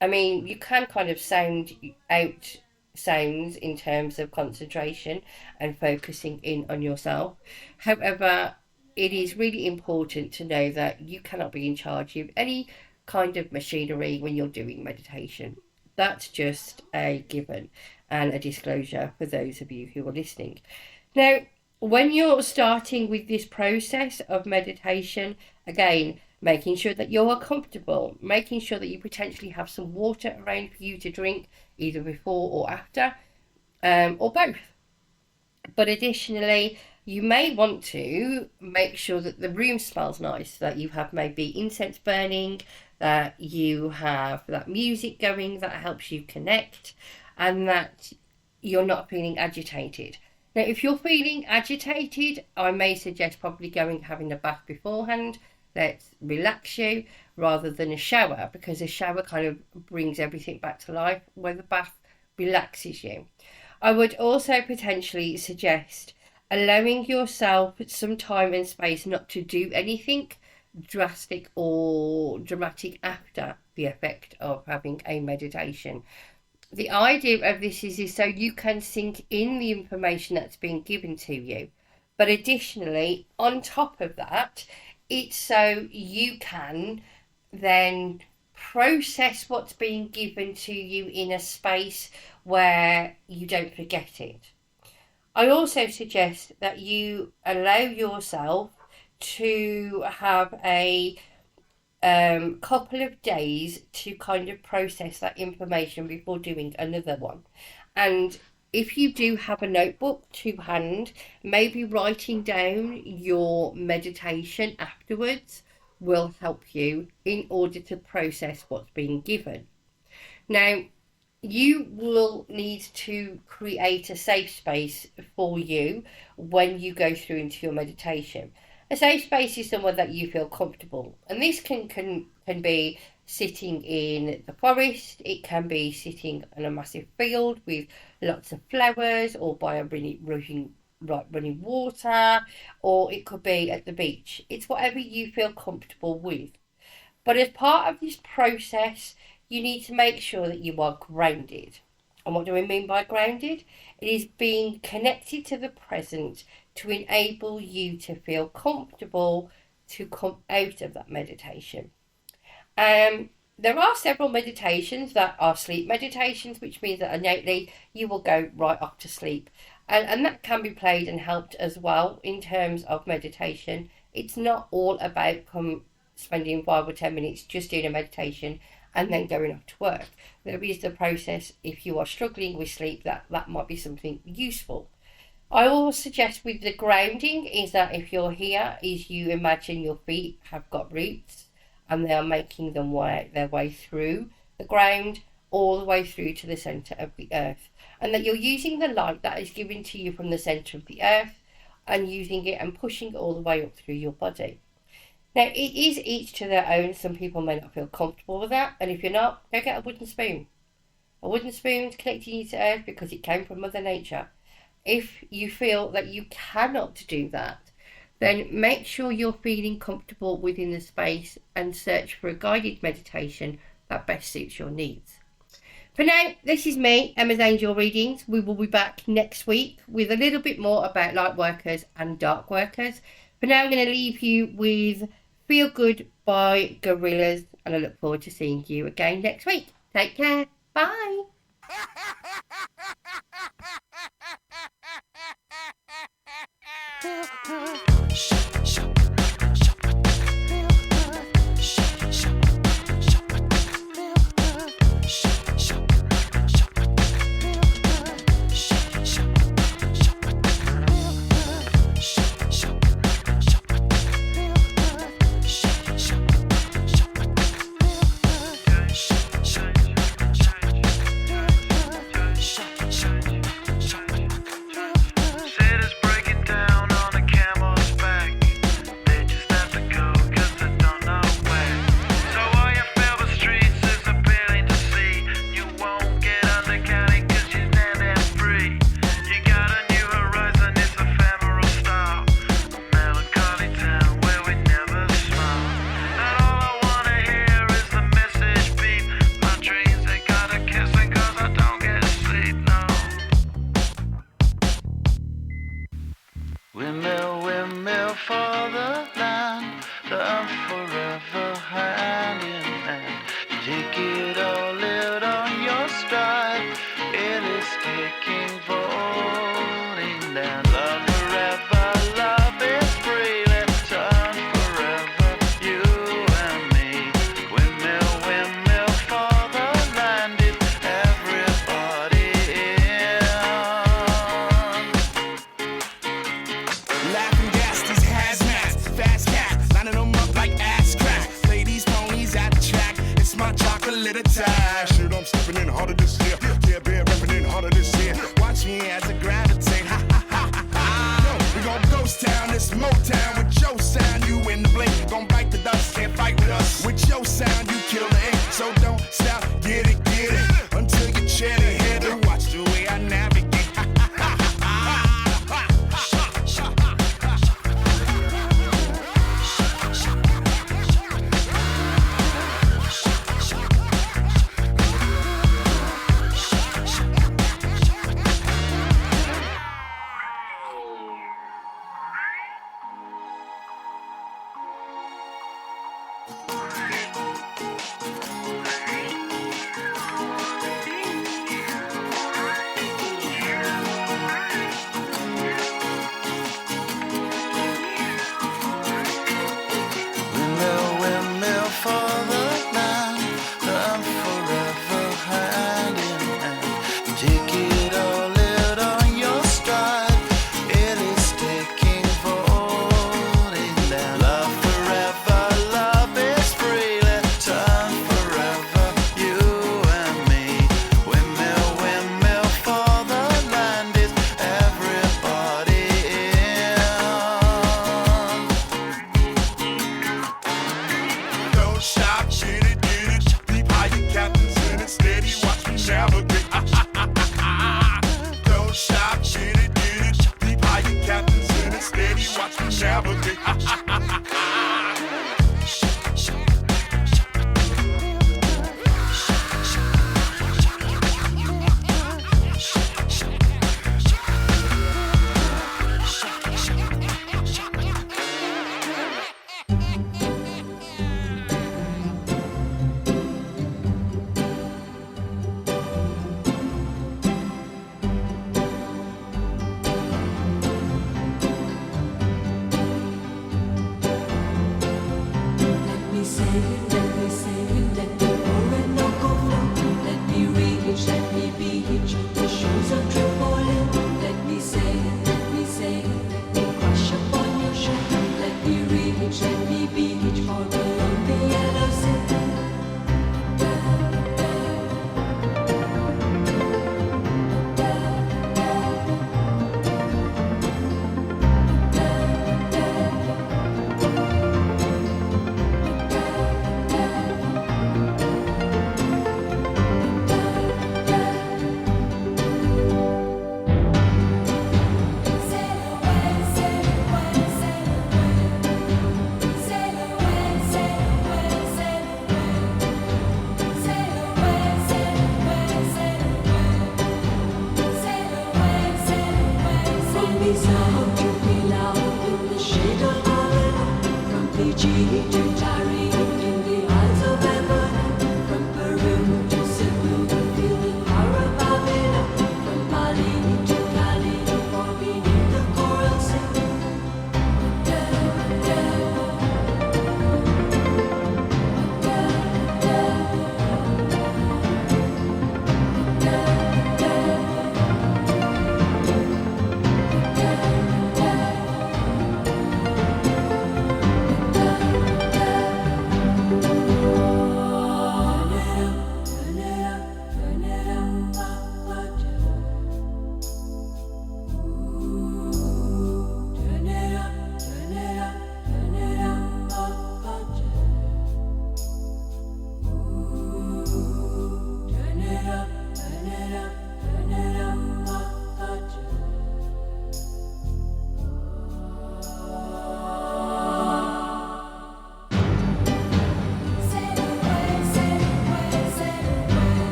I mean, you can kind of sound out sounds in terms of concentration and focusing in on yourself. However, it is really important to know that you cannot be in charge of any kind of machinery when you're doing meditation. That's just a given and a disclosure for those of you who are listening. Now, when you're starting with this process of meditation, again, making sure that you're comfortable, making sure that you potentially have some water around for you to drink, either before or after, or both. But additionally, you may want to make sure that the room smells nice, that you have maybe incense burning, that you have that music going that helps you connect, and that you're not feeling agitated. Now, if you're feeling agitated, I may suggest probably going having a bath beforehand. Let's relax you rather than a shower, because a shower kind of brings everything back to life, where the bath relaxes you. I would also potentially suggest allowing yourself some time and space not to do anything drastic or dramatic after the effect of having a meditation. The idea of this is so you can sink in the information that's being given to you. But additionally, on top of that, it's so you can then process what's being given to you in a space where you don't forget it. I also suggest that you allow yourself to have a couple of days to kind of process that information before doing another one. And if you do have a notebook to hand, maybe writing down your meditation afterwards will help you in order to process what's being given. Now, you will need to create a safe space for you when you go through into your meditation. A safe space is somewhere that you feel comfortable, and this can be sitting in the forest, it can be sitting in a massive field with lots of flowers, or by a running water, or it could be at the beach. It's whatever you feel comfortable with. But as part of this process, you need to make sure that you are grounded. And what do I mean by grounded? It is being connected to the present to enable you to feel comfortable to come out of that meditation. There are several meditations that are sleep meditations, which means that innately you will go right off to sleep. And that can be played and helped as well in terms of meditation. It's not all about spending 5 or 10 minutes just doing a meditation and then going off to work. There is the process, if you are struggling with sleep, that might be something useful. I always suggest with the grounding is that if you're here, is you imagine your feet have got roots and they are making their way through the ground all the way through to the centre of the earth, and that you're using the light that is given to you from the centre of the earth and using it and pushing it all the way up through your body. Now, it is each to their own. Some people may not feel comfortable with that, and if you're not, go get a wooden spoon. A wooden spoon connecting you to earth because it came from Mother Nature. If you feel that you cannot do that, then make sure you're feeling comfortable within the space and search for a guided meditation that best suits your needs. For now, this is me, Emma's Angel Readings. We will be back next week with a little bit more about light workers and dark workers. For now, I'm going to leave you with Feel Good by Gorillaz, and I look forward to seeing you again next week. Take care. Bye. Said it's breaking down on a camel. ride. Shit, I'm stepping in harder this year. Yeah, been repping in harder this year. Watch me as I gravitate. Ha ha ha ha ha. We gon' ghost town, this Motown with your sound. You in the blink, gon' bite the dust, can't fight with us. With your sound, you kill the ink. So don't stop, get it until you chat ahead and watch the way I navigate. Don't stop, get it, deep how your captains in it, steady, watch me navigate.